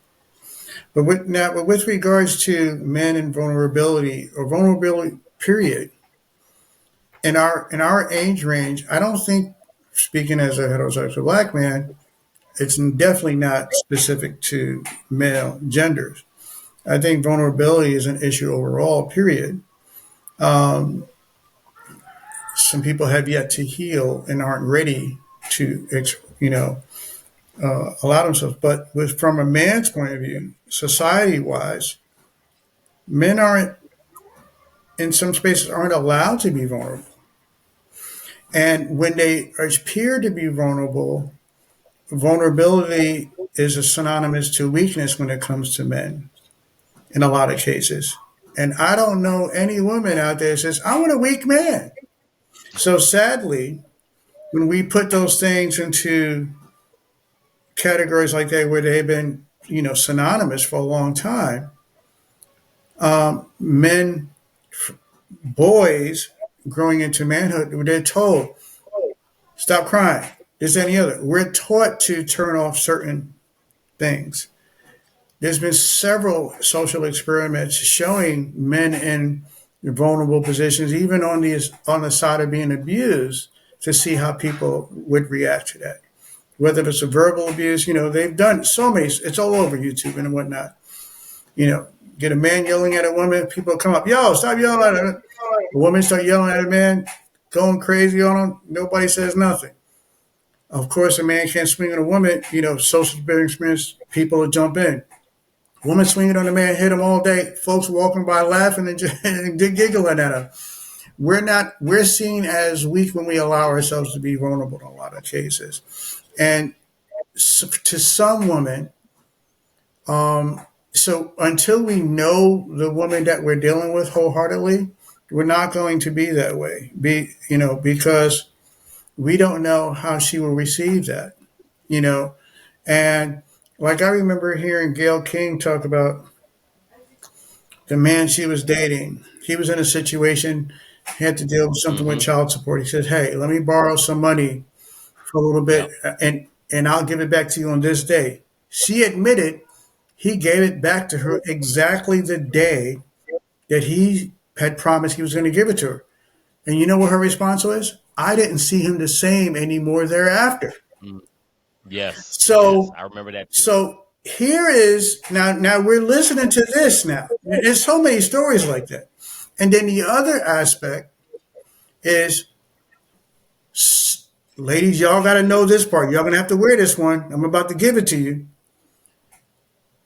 But with regards to men and vulnerability or vulnerability, period, in our age range, I don't think, speaking as a heterosexual black man, it's definitely not specific to male genders. I think vulnerability is an issue overall. Period. Um, some people have yet to heal and aren't ready to, allow themselves. But from a man's point of view, society wise, men aren't in some spaces aren't allowed to be vulnerable. And when they appear to be vulnerable, vulnerability is a synonymous to weakness when it comes to men in a lot of cases. And I don't know any woman out there that says, I want a weak man. So sadly, when we put those things into categories like that where they've been, synonymous for a long time, men, boys growing into manhood, they're told, stop crying. This, any other. We're taught to turn off certain things. There's been several social experiments showing men in vulnerable positions, even on the side of being abused, to see how people would react to that. Whether it's a verbal abuse, they've done so many. It's all over YouTube and whatnot. Get a man yelling at a woman, people come up, yo, stop yelling at her. A woman start yelling at a man, going crazy on him. Nobody says nothing. Of course, a man can't swing on a woman. Social experience, people will jump in. Woman swinging on a man, hit him all day. Folks walking by laughing and giggling at him. We're seen as weak when we allow ourselves to be vulnerable in a lot of cases. And to some women, so until we know the woman that we're dealing with wholeheartedly, we're not going to be that way. Because we don't know how she will receive that. You know, and like I remember hearing Gail King talk about the man she was dating. He was in a situation, he had to deal with something with Mm-hmm. child support. He said, "Hey, let me borrow some money for a little bit, Yep. and I'll give it back to you on this day." She admitted he gave it back to her exactly the day that he had promised he was going to give it to her. And you know what her response was? I didn't see him the same anymore thereafter. Mm. Yes. Yes. So I remember that too. so here is now we're listening to this now. There's so many stories like that. And then the other aspect is, ladies, y'all got to know this part. Y'all gonna have to wear this one. I'm about to give it to you.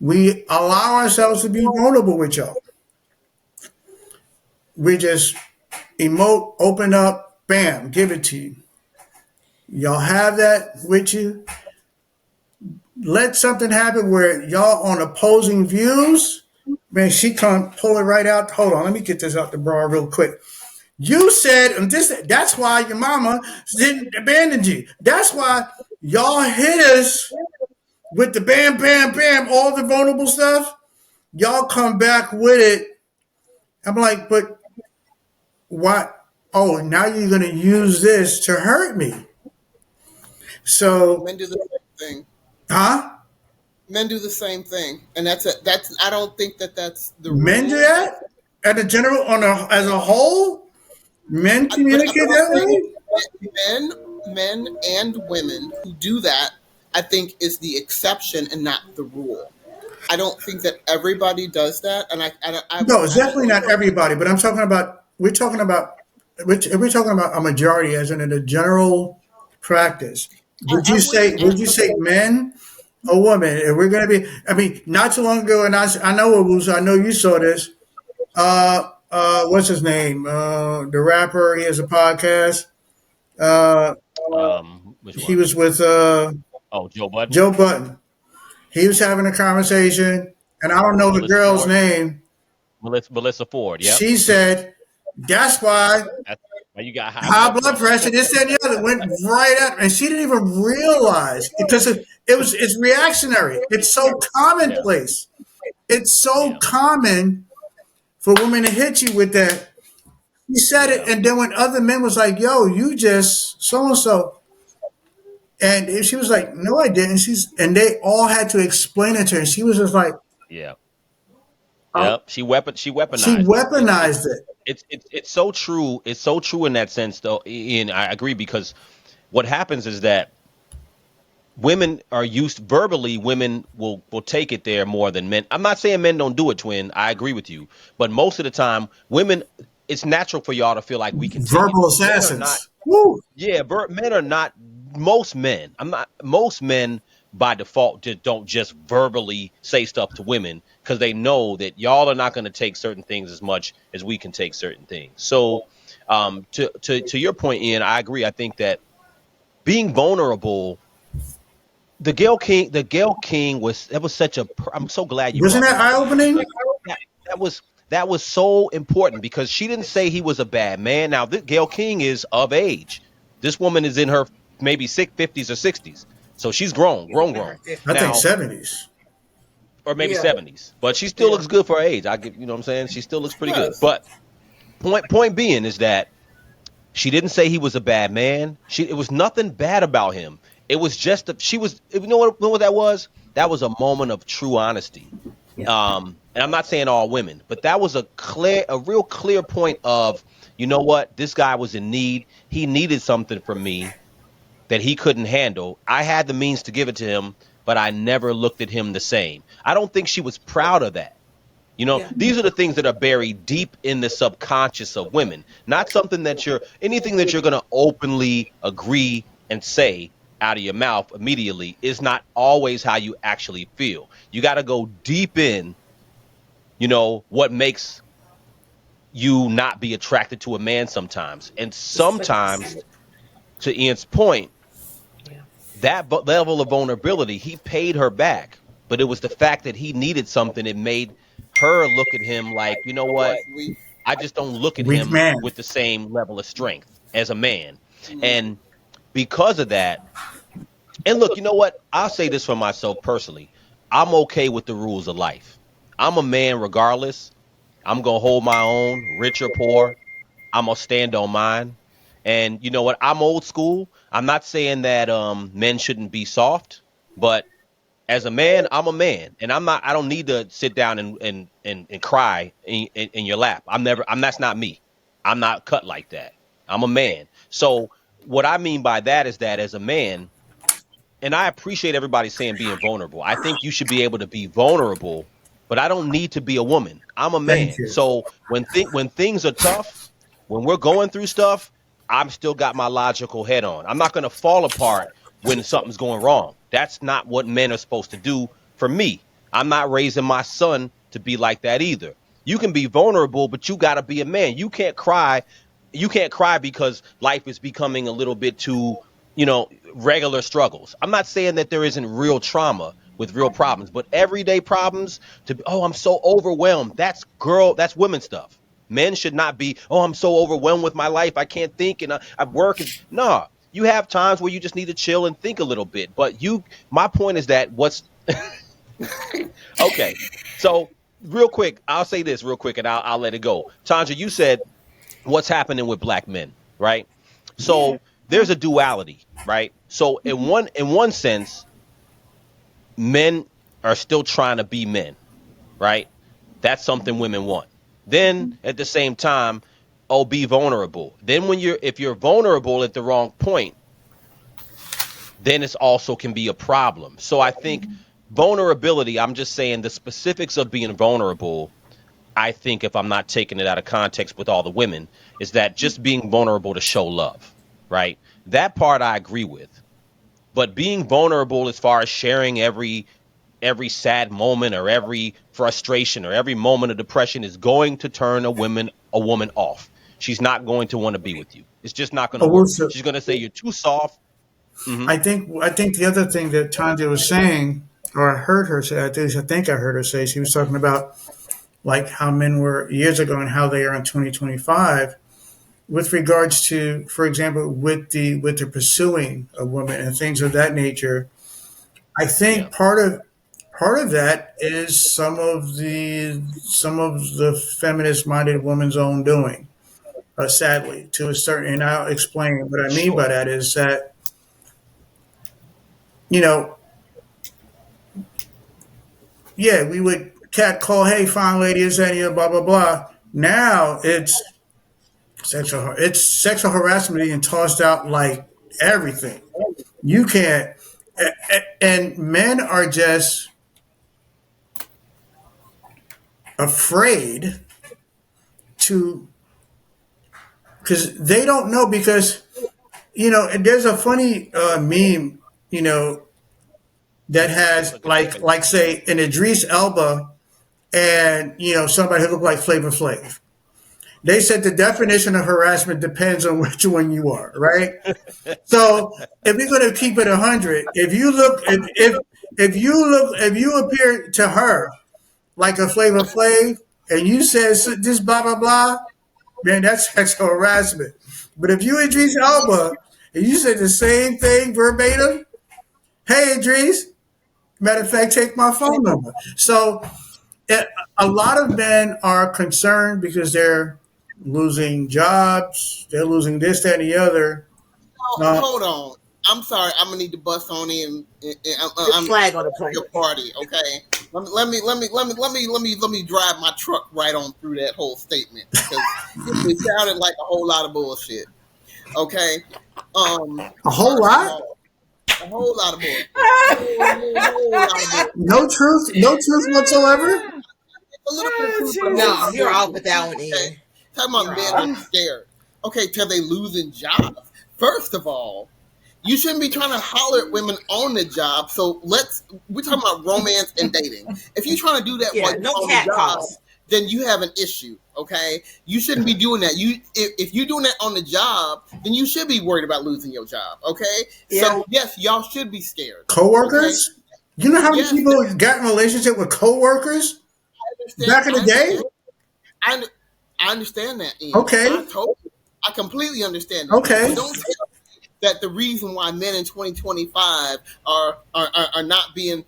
We allow ourselves to be vulnerable with y'all. We just emote, open up, bam, give it to you. Y'all have that with you. Let something happen where y'all on opposing views. Man, she can't pull it right out. Hold on, let me get this out the bra real quick. You said, and that's why your mama didn't abandon you. That's why y'all hit us with the bam, bam, bam, all the vulnerable stuff. Y'all come back with it. I'm like, but what? Oh, now you're going to use this to hurt me. So, Men do the same thing. huh? Men do the same thing, and that's. I don't think that that's the Men do rule. that? At a general, as a whole, men communicate But I'm that saying way? men and women who do that, I think, is the exception and not the rule. I don't think that everybody does that, and No, it's I don't definitely think. not everybody, but we're talking about a majority, as in a general practice. I'm with you. Would you say men or women? If we're going to be, I mean, not too long ago, and I know it was, I know you saw this. What's his name? The rapper. He has a podcast. Uh, Which he one? was with Oh, Joe Budden, Joe Button. He was having a conversation, and I don't know the Melissa girl's Ford, name. Melissa Ford. Yep. She said, "That's why That's why you got high high blood blood pressure. pressure, this, that, and the other went right up." And she didn't even realize because it's reactionary. It's so Yeah. commonplace. It's so Yeah. common for women to hit you with that. He said it, Yeah. and then when other men was like, "Yo, you just so and so," and she was like, "No, I didn't." And they all had to explain it to her. And she was just like, Yeah. uh, Yep. She she weaponized it. weaponized it. It's so true. It's so true in that sense, though. And I agree because what happens is that women are used verbally. Women will take it there more than men. I'm not saying men don't do it, twin. I agree with you, but most of the time, women. It's natural for y'all to feel like we can take it. Verbal Men are not. assassins. Woo! Yeah, men are not. Most men. I'm not. Most men by default just don't just verbally say stuff to women because they know that y'all are not going to take certain things as much as we can take certain things. So, to your point, Ian, I agree. I think that being vulnerable, the Gail King was that was such a. I'm so glad you Wasn't brought that that eye up, Ian, opening? because that was that was so important because she didn't say he was a bad man. Now, Gail King is of age. This woman is in her maybe 50s or 60s, so she's In her grown. I 50s. think Now, 70s. or maybe Yeah. 70s, but she still Yeah. looks good for her age. I give you know what I'm saying. She still looks pretty good. Yes. But point being is that she didn't say he was a bad man. It was nothing bad about him. It was just she was. You know what that was? That was a moment of true honesty. Yeah. And I'm not saying all women, but that was a real clear point of, you know what, this guy was in need. He needed something from me that he couldn't handle. I had the means to give it to him, but I never looked at him the same. I don't think she was proud of that. Yeah. These are the things that are buried deep in the subconscious of women, not something that anything that you're going to openly agree and say out of your mouth immediately is not always how you actually feel. You got to go deep in, what makes you not be attracted to a man sometimes. And sometimes, Specific. to Ian's point, Yeah. that level of vulnerability, he paid her back. But it was the fact that he needed something. It made her look at him like, you know what? We. I just don't look at Weak him man. with the same level of strength as a man. Mm, And because of that, and look, you know what? I'll say this for myself personally. I'm okay with the rules of life. I'm a man regardless. I'm going to hold my own, rich or poor. I'm going to stand on mine. And you know what? I'm old school. I'm not saying that men shouldn't be soft, but as a man, I'm a man, and I don't need to sit down and cry in your lap. That's not me. I'm not cut like that. I'm a man. So what I mean by that is that as a man, and I appreciate everybody saying being vulnerable. I think you should be able to be vulnerable, but I don't need to be a woman. I'm a Thank man. you. So when things are tough, when we're going through stuff, I'm still got my logical head on. I'm not going to fall apart when something's going wrong. That's not what men are supposed to do for me. I'm not raising my son to be like that either. You can be vulnerable, but you got to be a man. You can't cry. You can't cry because life is becoming a little bit too, regular struggles. I'm not saying that there isn't real trauma with real problems, but everyday problems I'm so overwhelmed. That's women stuff. Men should not be, I'm so overwhelmed with my life. I can't think and I work. No, you have times where you just need to chill and think a little bit. But my point is that okay. So real quick, I'll say this real quick and I'll let it go. Tanja, you said what's happening with black men, right? Yeah. So there's a duality, right? So in one sense, men are still trying to be men, right? That's something women want. Then at the same time, be vulnerable. Then if you're vulnerable at the wrong point, then it's also can be a problem. So I think vulnerability, I'm just saying the specifics of being vulnerable, I think if I'm not taking it out of context with all the women, is that just being vulnerable to show love, right? That part I agree with. But being vulnerable as far as sharing every sad moment or every frustration or every moment of depression is going to turn a woman off. She's not going to want to be with you. It's just not going to work. Also, She's going to say you're too soft. Hmm. I think the other thing that Tanya was saying, or I heard her say, I think I heard her say, she was talking about like how men were years ago and how they are in 2025 with regards to, for example, with the pursuing a woman and things of that nature. I Yeah. think part of that is some of the feminist minded woman's own doing. sadly, to a certain. And I'll explain what I mean by Sure. that is that you know, yeah, we would cat call, hey, fine lady, is any blah blah blah. Now it's sexual harassment being tossed out like everything. You can't, and men are just afraid to because they don't know because and there's a funny meme that Let's has look at the like say an Idris Elba and somebody who looked like Flavor Flav. They said the definition of harassment depends on which one you are, right? So if we're going to keep it 100, if you appear to her like a Flavor Flav and you said this blah blah blah, man, that's sexual harassment. But if you Idris Elba and you said the same thing verbatim, hey Idris, matter of fact, take my phone number. So it, a lot of men are concerned because they're losing jobs, they're losing this, that, and the other. Oh, Uh, hold on. I'm sorry. I'm gonna need to bust on in. Big I'm flag on the plate. your party. Okay. Let me drive my truck right on through that whole statement because it sounded like a whole lot of bullshit. Okay. a whole First of lot, all, a whole lot of bullshit. Whole lot of bullshit. no truth whatsoever. A little bit of Oh, truth, but a whole No, lot of Jesus. you're bullshit. off with that one, Okay. Ian. Talking You're about men are off. scared. Okay, till they losing jobs. First of all, you shouldn't be trying to holler at women on the job. So we're talking about romance and dating. If you're trying to do that while Yeah, you're no on the cat job, calls. then you have an issue. Okay, you shouldn't be doing that. If you're doing that on the job, then you should be worried about losing your job. Okay, Yeah. so yes, y'all should be scared. Okay, Coworkers, you know how many yes, people got in a relationship with coworkers back in I the day? understand. I, I understand that, Ian. Okay, I completely understand that. okay. But don't tell me that the reason why men in 2025 are not being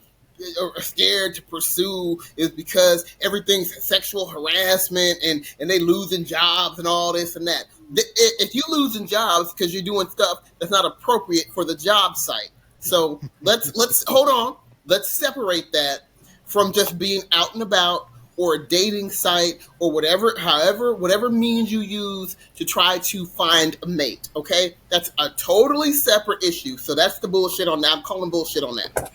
scared to pursue is because everything's sexual harassment and they losing jobs and all this and that. If you losing jobs because you're doing stuff that's not appropriate for the job site, so let's hold on. Let's separate that from just being out and about or a dating site or whatever means you use to try to find a mate. Okay, that's a totally separate issue. So that's the bullshit on that. I'm calling bullshit on that.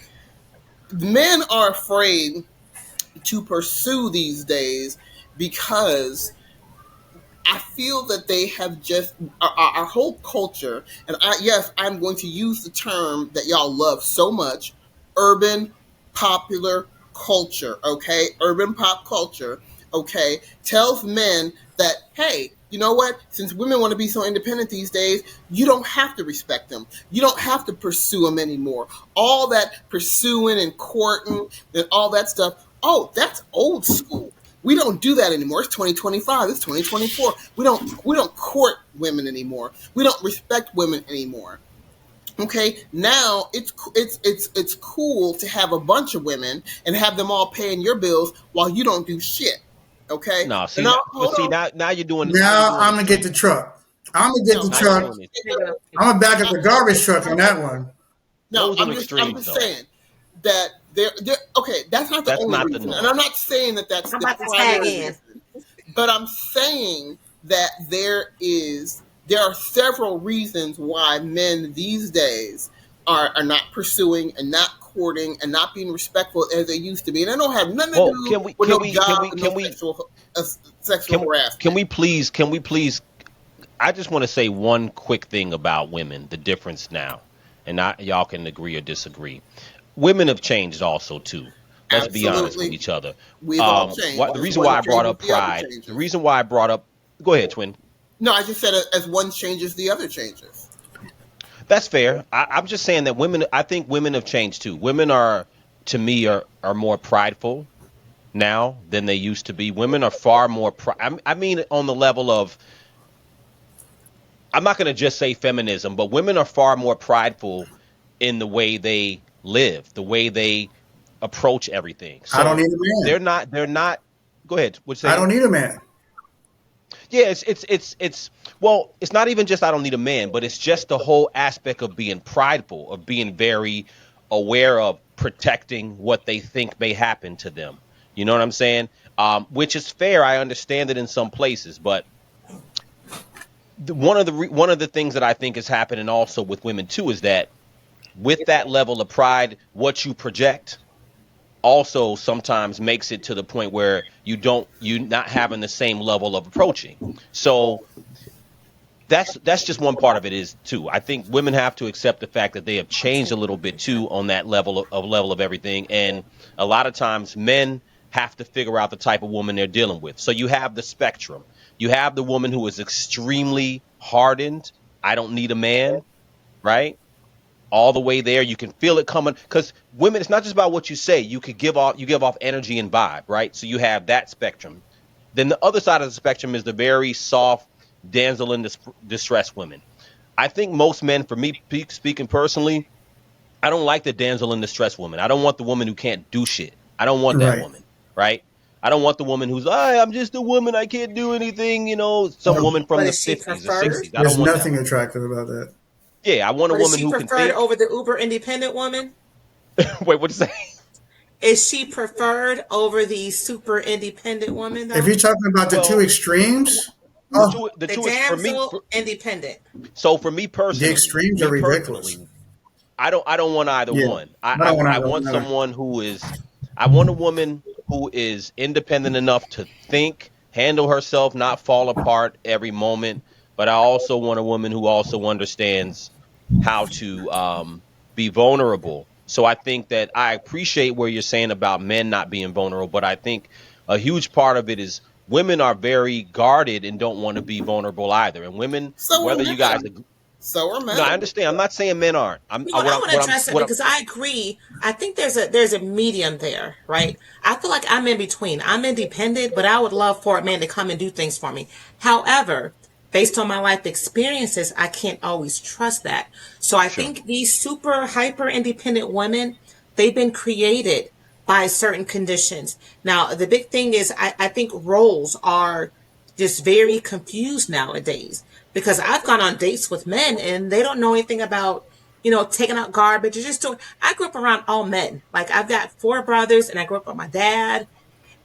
Men are afraid to pursue these days because I feel that they have just our whole culture, and yes, I'm going to use the term that y'all love so much, urban popular culture. Okay, urban pop culture. Okay, tells men that hey, you know what? Since women want to be so independent these days, you don't have to respect them. You don't have to pursue them anymore. All that pursuing and courting and all that stuff. Oh, that's old school. We don't do that anymore. It's 2025. It's 2024. We don't court women anymore. We don't respect women anymore. Okay, now it's cool to have a bunch of women and have them all paying your bills while you don't do shit. Okay, No, and see, now but hold see on. now you're Now doing I'm gonna get the extreme. truck. I'm gonna get No, the Now you're truck. doing it. I'm gonna back up I, the garbage truck on that one. no, Those are I'm extremes, just though. saying that they're okay. That's not the That's only not the reason, and norm. I'm not saying that that's I'm the about to tag primary in. reason. But I'm saying that there are several reasons why men these days are not pursuing and not courting and not being respectful as they used to be. And I don't have nothing to Well, do can we with can no we can job we and no can we sexual can harassment. we please I just want to say one quick thing about women, the difference now. And y'all can agree or disagree. Women have changed also too. Let's be honest with Absolutely. each other. We've all What changed. the As reason why one I brought changes, up the other pride, the changes. reason why I brought up go ahead, twin. No, I just said as one changes, the other changes. That's fair. I'm just saying that women. I think women have changed too. Women are, to me, are more prideful now than they used to be. Women are far more. I mean, on the level of, I'm not going to just say feminism, but women are far more prideful in the way they live, the way they approach everything. I don't So need a man. they're not. They're not. Go ahead. What you I don't saying? need a man. Yeah, it's well, it's not even just I don't need a man, but it's just the whole aspect of being prideful, of being very aware of protecting what they think may happen to them. You know what I'm saying? Which is fair. I understand it in some places, but one of the things that I think is happening also with women too is that with that level of pride, what you project also sometimes makes it to the point where you not having the same level of approaching. So that's just one part of it is too. I think women have to accept the fact that they have changed a little bit too on that level of everything, and a lot of times men have to figure out the type of woman they're dealing with. So you have the spectrum. You have the woman who is extremely hardened. I don't need a man, right? All the way there. You can feel it coming because women, it's not just about what you say. You give off energy and vibe, right? So you have that spectrum. Then the other side of the spectrum is the very soft damsel in distress women. I think most men, for me speaking personally, I don't like the damsel in distress woman. I don't want the woman who can't do shit. I don't want that Right. woman, right? I don't want the woman who's, I'm just a woman. I can't do anything. Some No, woman from But the is she 50s or preferred? 60s. I there's don't want that nothing woman. attractive about that. Yeah, I want a But is woman she who can preferred think. over the uber independent woman? Wait, what'd you say? Is she preferred over the super independent woman If though? you're talking about the two Well, extremes, the oh, two the The two is for me. damsel independent. So for me the personally, extremes are ridiculous. I don't want either Yeah, one. I don't want I either want one either. someone who is I want a woman who is independent enough to think, handle herself, not fall apart every moment. But I also want a woman who also understands how to be vulnerable. So I think that I appreciate where you're saying about men not being vulnerable, but I think a huge part of it is women are very guarded and don't want to be vulnerable either. And women, So are whether you guys, men. So are no, I men. understand. I'm not saying men aren't. I'm You I, know, I want to what I'm address that what I'm because I agree. I think there's a medium there, right? I feel like I'm in between. I'm independent, but I would love for a man to come and do things for me. However, based on my life experiences, I can't always trust that. So I sure. think these super hyper independent women, they've been created by certain conditions. Now, the big thing is I think roles are just very confused nowadays because I've gone on dates with men and they don't know anything about, taking out garbage or just doing. I grew up around all men. Like I've got four brothers and I grew up with my dad.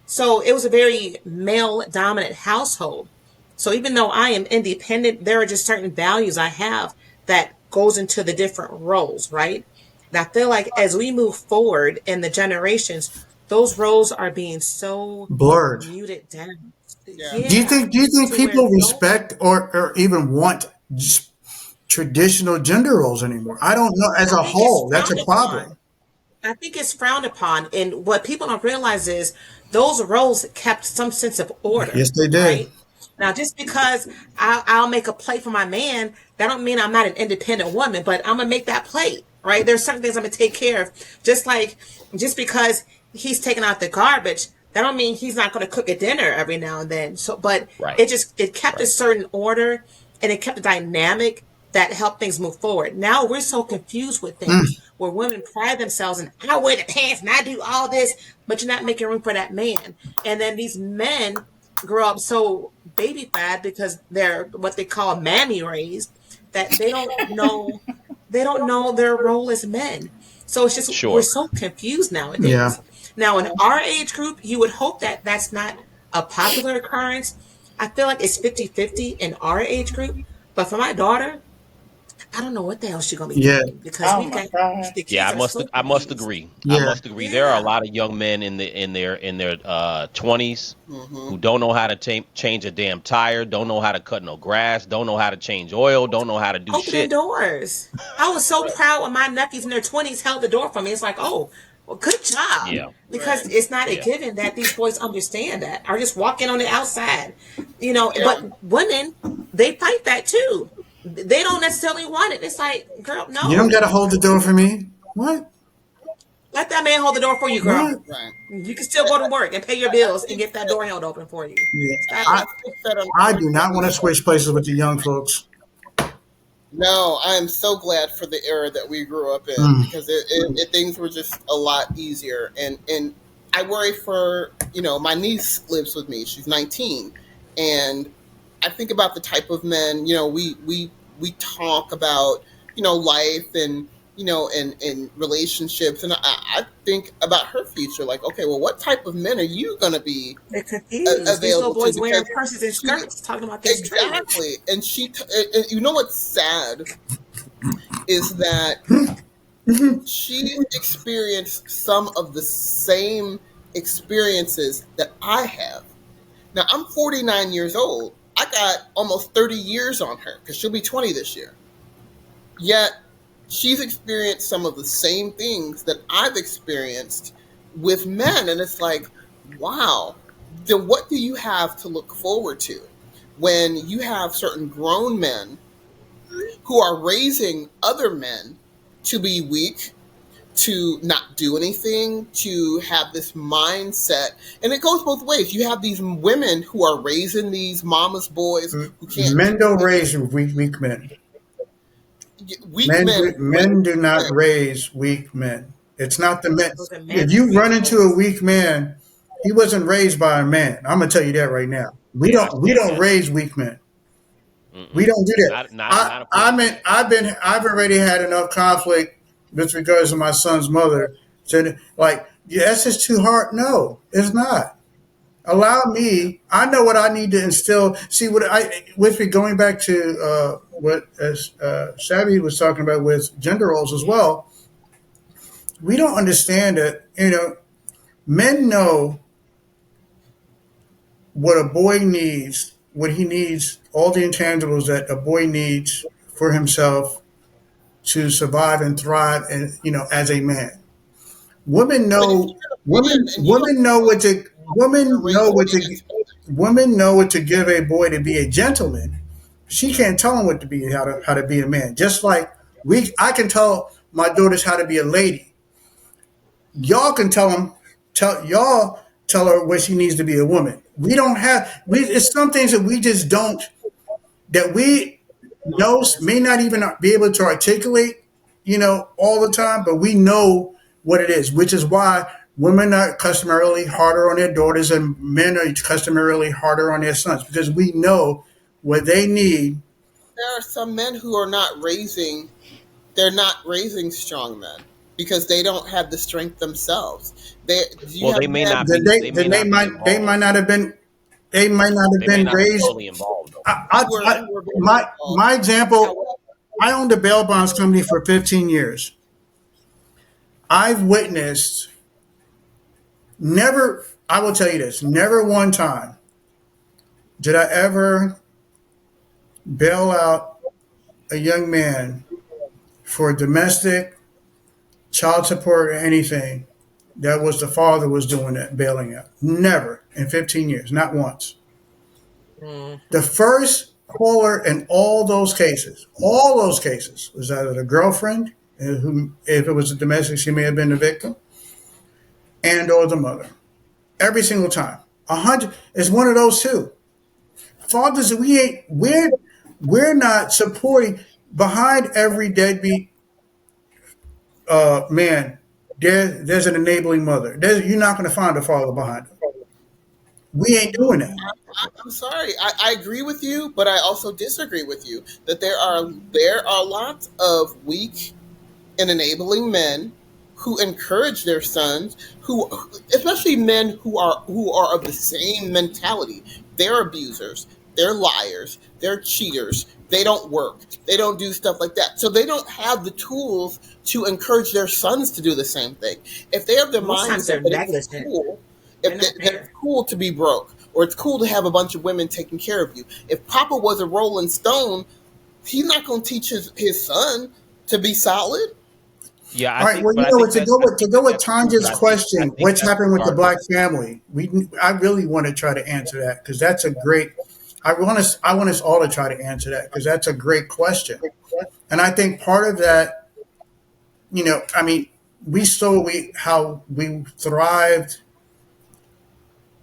So it was a very male dominant household. So even though I am independent, there are just certain values I have that goes into the different roles, right? And I feel like as we move forward in the generations, those roles are being so Blurred. muted down. Yeah. Yeah. Do you think To where people those, respect or even want just traditional gender roles anymore? I don't know. As I a think it's whole, that's frowned a problem. upon. I think it's frowned upon. And what people don't realize is those roles kept some sense of order, Yes, they did. right? Now, just because I'll make a plate for my man, that don't mean I'm not an independent woman, but I'm gonna make that plate, right? There's certain things I'm gonna take care of. Just because he's taking out the garbage, that don't mean he's not gonna cook a dinner every now and then. So, but Right. it kept a Right. certain order and it kept a dynamic that helped things move forward. Now we're so confused with things where women pride themselves in I wear the pants and I do all this, but you're not making room for that man. And then these men grow up so baby fat because they're what they call mammy raised that they don't know their role as men. So it's just we're Sure. so confused Yeah. nowadays. Now in our age group, you would hope that that's not a popular occurrence. I feel like it's 50-50 in our age group. But for my daughter, I don't know what the hell she's gonna be Yeah. thinking because Oh we've my got God. the Yeah, kids are so I must confused. agree. I Yeah. must agree. There are a Yeah. lot of young men in their 20s Mm-hmm. who don't know how to change a damn tire, don't know how to cut no grass, don't know how to change oil, don't know how to do Opening shit. doors. I was so proud when my nephews in their 20s held the door for me. It's like, oh, well, good job. Yeah. Because Right. it's not a Yeah. given that these boys understand that or just walking on the outside. Yeah. But women, they fight that too. They don't necessarily want it. It's like, girl, You don't no. got to hold the door for me. What? Let that man hold the door for you, girl. What? Right. You can still I, go to work and pay your I bills and think get that that door held open for you. Yeah. Stop I it. I think that I do not want to unfortunately, switch places with the young folks. no, I am so glad for the era that we grew up in Mm. because things were just a lot easier. And I worry for my niece lives with me. She's 19, and I think about the type of men, we talk about, life and, and relationships. And I think about her future. Like, okay, well, what type of men are you going to be They're confused. These little available to? boys wearing Because purses and she, skirts talking about they're straight. exactly. And and you know what's sad is that she experienced some of the same experiences that I have. Now, I'm 49 years old. I got almost 30 years on her because she'll be 20 this year. Yet, she's experienced some of the same things that I've experienced with men. And it's like, wow, then what do you have to look forward to when you have certain grown men who are raising other men to be weak, to not do anything, to have this mindset. And it goes both ways. You have these women who are raising these mama's boys who can't do Men don't anything. raise weak men. Weak men raise Men do not men. raise weak men. It's not the men. Those are men If with you weak run into a souls. weak man, he wasn't raised by a man. I'm gonna tell you that right now. Yeah, I We see don't that. raise weak men. We Mm-mm. don't do that. Not according to me. I've already had enough conflict with regards to my son's mother. So like, yeah, that's just too hard. No, it's not. Allow me. I know what I need to instill. See what I with me going back to what as Savvy was talking about with gender roles as well. We don't understand that men know what a boy needs, what he needs, all the intangibles that a boy needs for himself to survive and thrive, and as a man. Women But if know. you're a man and you don't Women know what to. to Women know raise what to. kids, Women know what to give a boy to be a gentleman. She can't tell him what to be, how to be a man. Just like I can tell my daughters how to be a lady. Y'all can tell her what she needs to be a woman. We don't have. It's some things that we just don't, that we know, may not even be able to articulate, all the time, but we know what it is, which is why women are customarily harder on their daughters and men are customarily harder on their sons, because we know what they need. there are some men who are not raising strong men because they don't have the strength themselves. You Well, have men. Then they might not have been they may not be raised. fully involved though. Who are very involved. My example. However, I owned a bail bonds company for 15 years. I've witnessed never. I will tell you this: never one time did I ever bail out a young man for domestic, child support, or anything that was the father was doing that bailing out. Never in 15 years, not once. The first caller in all those cases, was either the girlfriend, who, if it was a domestic, she may have been the victim, and or the mother. Every single time, 100. It's one of those two. Fathers, we're not supporting behind every deadbeat man. There's an enabling mother. You're not going to find a father behind them. We ain't doing that. I'm sorry. I agree with you, but I also disagree with you that there are lots of weak and enabling men who encourage their sons, who especially men who are of the same mentality. They're abusers, they're liars, they're cheaters, they don't work, they don't do stuff like that, so they don't have the tools to encourage their sons to do the same thing. If they have the Most times mindset they're that it's negligent. cool, They're if not that it's there. cool to be broke, or it's cool to have a bunch of women taking care of you, if Papa was a Rolling Stone, he's not going to teach his son to be solid. Yeah, All right. Well, but I think that's to go with that's true. But Tanja's I question, think what's that's happened with the black regardless. family? I really want to try to answer that because that's a great. I want us all to try to answer that because that's a great question, and I think part of that, I mean, we saw how we thrived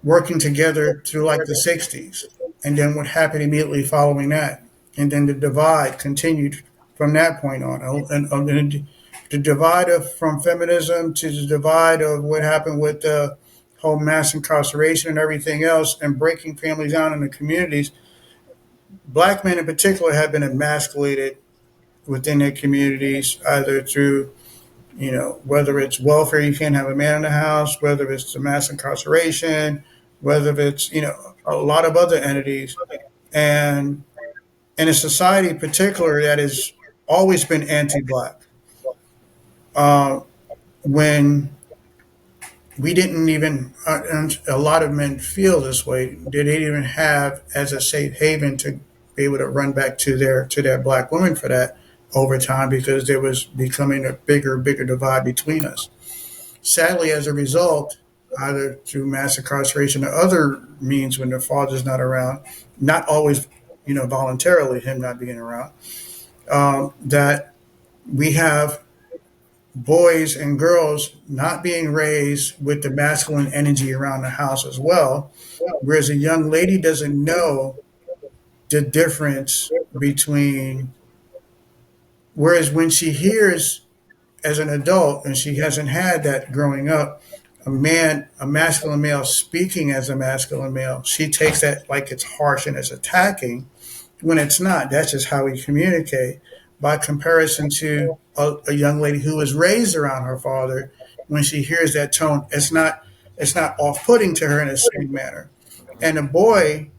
working together through like the '60s, and then what happened immediately following that, and then the divide continued from that point on, and the divide from feminism to the divide of what happened with the whole mass incarceration and everything else, and breaking families down in the communities. black men in particular have been emasculated within their communities, either through, whether it's welfare, you can't have a man in the house, whether it's the mass incarceration, whether it's, a lot of other entities. And in a society in particular that has always been anti-black, uh, when we didn't even, and a lot of men feel this way, they didn't even have as a safe haven to be able to run back to their black women for that over time, because there was becoming a bigger divide between us. Sadly, as a result, either through mass incarceration or other means, when the father's not around, not always, voluntarily him not being around, that we have boys and girls not being raised with the masculine energy around the house as well, whereas a young lady doesn't know the difference between, whereas when she hears as an adult and she hasn't had that growing up, a masculine male speaking as a masculine male, she takes that like it's harsh and it's attacking, when it's not. That's just how we communicate. By comparison to a young lady who was raised around her father, when she hears that tone, it's not off-putting to her in the same manner. And a boy,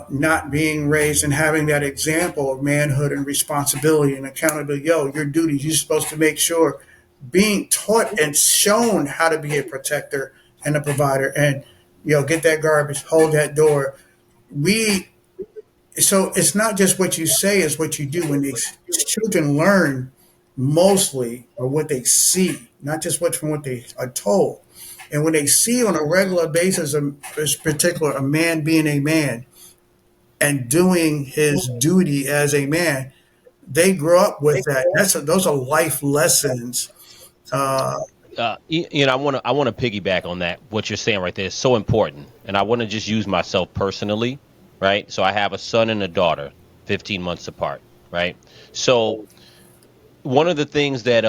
not being raised and having that example of manhood and responsibility and accountability. Yo, your duty, you're supposed to make sure, being taught and shown how to be a protector and a provider, and get that garbage, hold that door. We So it's not just what you say, it's what you do. When these children learn mostly or what they see, not just what from what they are told. And when they see on a regular basis, in particular, a man being a man and doing his duty as a man, they grow up with that. Those are life lessons. Uh, I want to piggyback on that. What you're saying right there is so important, and I want to just use myself personally, right? So I have a son and a daughter, 15 months apart, right? So one of the things that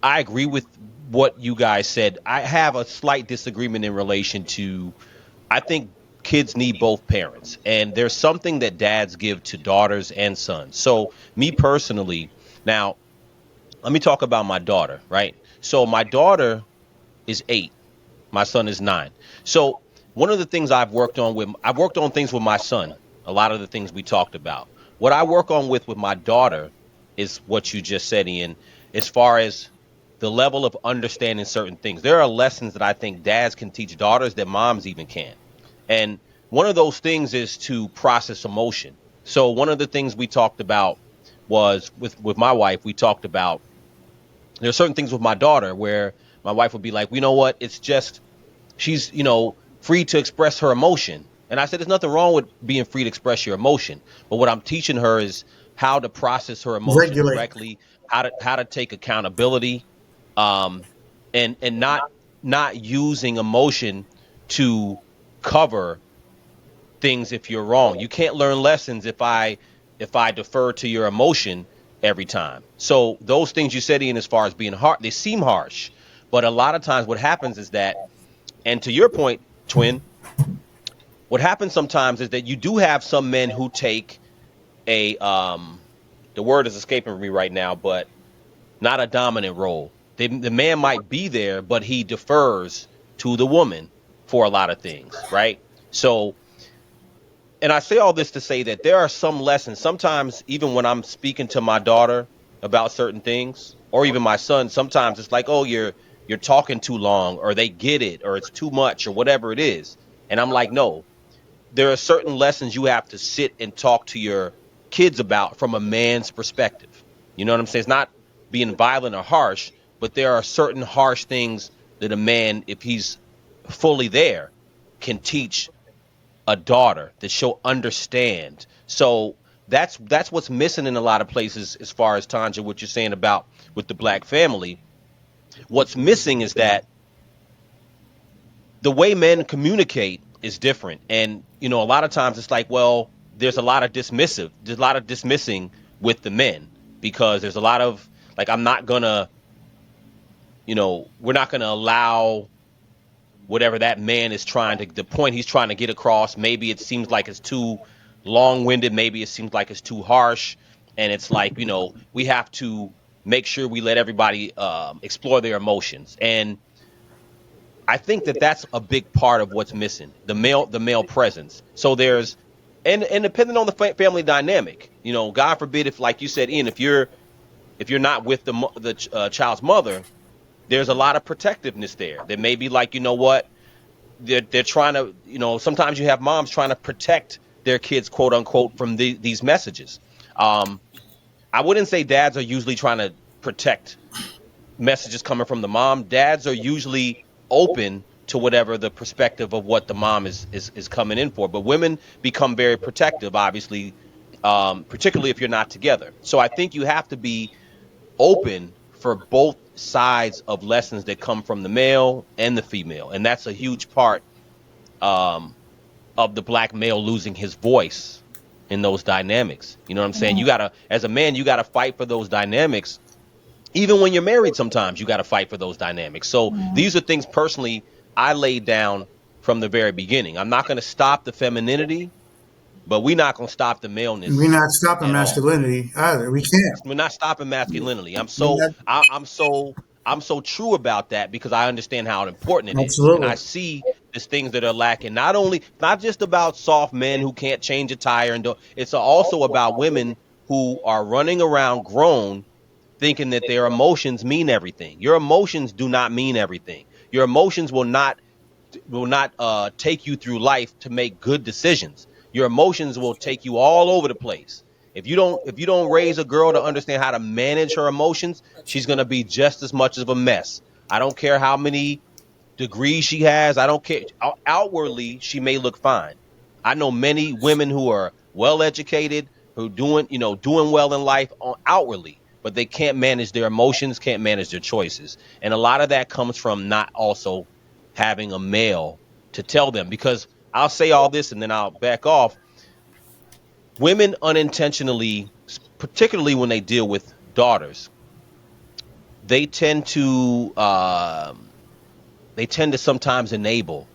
I agree with what you guys said. I have a slight disagreement in relation to, I think kids need both parents, and there's something that dads give to daughters and sons. So me personally, now let me talk about my daughter, right? So my daughter is 8, my son is 9. So one of the things I've worked on things with my son. A lot of the things we talked about. What I work on with my daughter is what you just said, Ian, as far as the level of understanding certain things. There are lessons that I think dads can teach daughters that moms even can. And one of those things is to process emotion. So one of the things we talked about was with my wife, we talked about there's certain things with my daughter where my wife would be like, you know what, it's just she's, free to express her emotion. And I said, there's nothing wrong with being free to express your emotion. But what I'm teaching her is how to process her emotion Regulate. correctly, how to take accountability, um, and not using emotion to cover things if you're wrong. You can't learn lessons if I defer to your emotion every time. So those things you said, Ian, as far as being hard, they seem harsh, but a lot of times what happens is that, and to your point, twin, what happens sometimes is that you do have some men who take a the word is escaping me right now, but not a dominant role. The man might be there, but he defers to the woman for a lot of things, right? So, and I say all this to say that there are some lessons. Sometimes, even when I'm speaking to my daughter about certain things, or even my son, sometimes it's like, oh, you're talking too long, or they get it, or it's too much, or whatever it is. And I'm like, no, there are certain lessons you have to sit and talk to your kids about from a man's perspective. You know what I'm saying? It's not being violent or harsh, but there are certain harsh things that a man, if he's fully there, can teach a daughter that she'll understand. So that's what's missing in a lot of places as far as Tanja, what you're saying about with the black family. What's missing is that the way men communicate is different. And, a lot of times it's like, well, there's a lot of dismissing with the men because there's a lot of like, I'm not gonna, we're not gonna allow whatever that man is the point he's trying to get across. Maybe it seems like it's too long-winded, maybe it seems like it's too harsh, and it's like, we have to make sure we let everybody explore their emotions. And I think that that's a big part of what's missing, the male presence. So there's, and depending on the family dynamic, God forbid, if, like you said, Ian, if you're not with the child's mother, there's a lot of protectiveness there. There may be like, what, they're trying to, sometimes you have moms trying to protect their kids, quote unquote, from these messages. um I wouldn't say dads are usually trying to protect messages coming from the mom. Dads are usually open to whatever the perspective of what the mom is coming in for. But women become very protective, obviously, particularly if you're not together. So I think you have to be open for both sides of lessons that come from the male and the female, and that's a huge part um, of the black male losing his voice in those dynamics. You know what I'm saying? You gotta, as a man, you gotta fight for those dynamics. Even when you're married, sometimes you gotta fight for those dynamics. So these are things personally I laid down from the very beginning. I'm not gonna stop the femininity, but we're not gonna stop the We're maleness not stopping at all. masculinity either. We can't. We're not stopping masculinity. I'm We're so not. I, I'm so I'm so true about that because I understand how important it is, and I Absolutely. see there's things that are lacking. Not just about soft men who can't change a tire, and it's also about women who are running around grown thinking that their emotions mean everything. Your emotions do not mean everything. Your emotions will not take you through life to make good decisions. Your emotions will take you all over the place. If you don't raise a girl to understand how to manage her emotions, she's going to be just as much of a mess. I don't care how many degrees she has. I don't care. Outwardly, she may look fine. I know many women who are well educated, who doing well in life outwardly, but they can't manage their emotions, can't manage their choices, and a lot of that comes from not also having a male to tell them. Because I'll say all this and then I'll back off. Women unintentionally, particularly when they deal with daughters, they tend to sometimes enable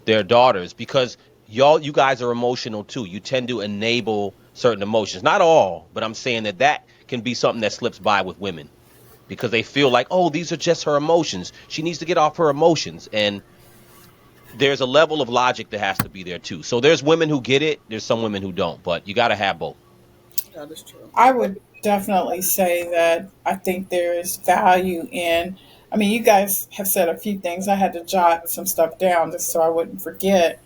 their daughters because you guys are emotional too. You tend to enable certain emotions. Not all, but I'm saying that can be something that slips by with women because they feel like, oh, these are just her emotions. She needs to get off her emotions. And there's a level of logic that has to be there too. So there's women who get it, there's some women who don't, but you got to have both. That is true. I would definitely say that I think there is value in. I mean, you guys have said a few things. I had to jot some stuff down just so I wouldn't forget.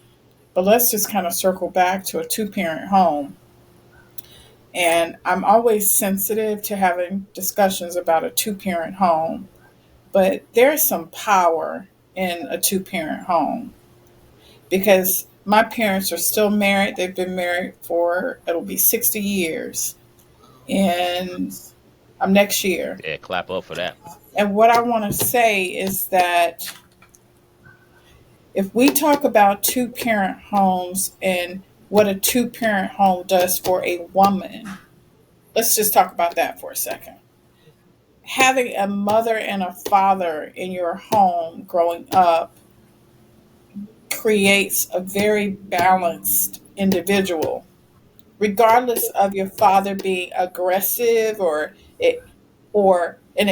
But let's just kind of circle back to a two-parent home. And I'm always sensitive to having discussions about a two-parent home, but there's some power in a two-parent home because my parents are still married. They've been married for, it'll be 60 years in next year. Yeah, clap up for that. And what I want to say is that if we talk about two parent homes and what a two parent home does for a woman, let's just talk about that for a second. Having a mother and a father in your home growing up creates a very balanced individual, regardless of your father being aggressive or an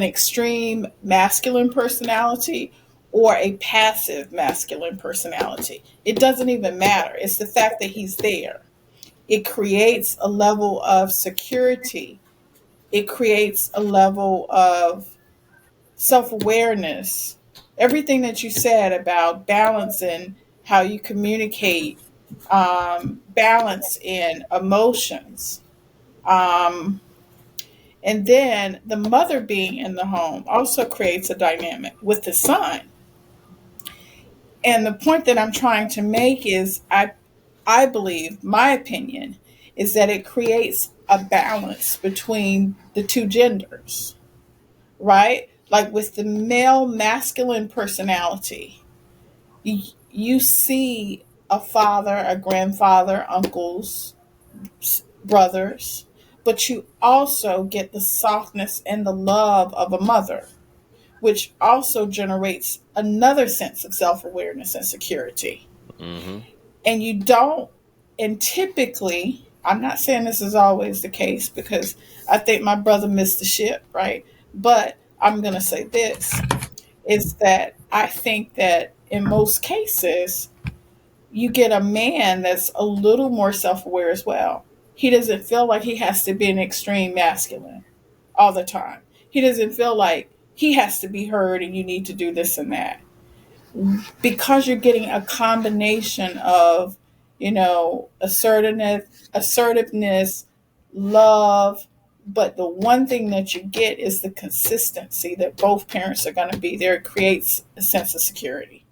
extreme masculine personality or a passive masculine personality. It doesn't even matter. It's the fact that he's there. It creates a level of security. It creates a level of self awareness. Everything that you said about balance and how you communicate, balance in emotions. Um, and then the mother being in the home also creates a dynamic with the son. And the point that I'm trying to make is I believe, my opinion, is that it creates a balance between the two genders, right? Like with the male masculine personality, you see a father, a grandfather, uncles, brothers, but you also get the softness and the love of a mother, which also generates another sense of self awareness and security. Mm-hmm. And you don't, and typically, I'm not saying this is always the case because I think my brother missed the ship, right? But I'm going to say this is that I think that in most cases, you get a man that's a little more self aware as well. He doesn't feel like he has to be an extreme masculine all the time. He doesn't feel like he has to be heard and you need to do this and that, because you're getting a combination of, assertiveness, love. But the one thing that you get is the consistency that both parents are going to be there. It creates a sense of security.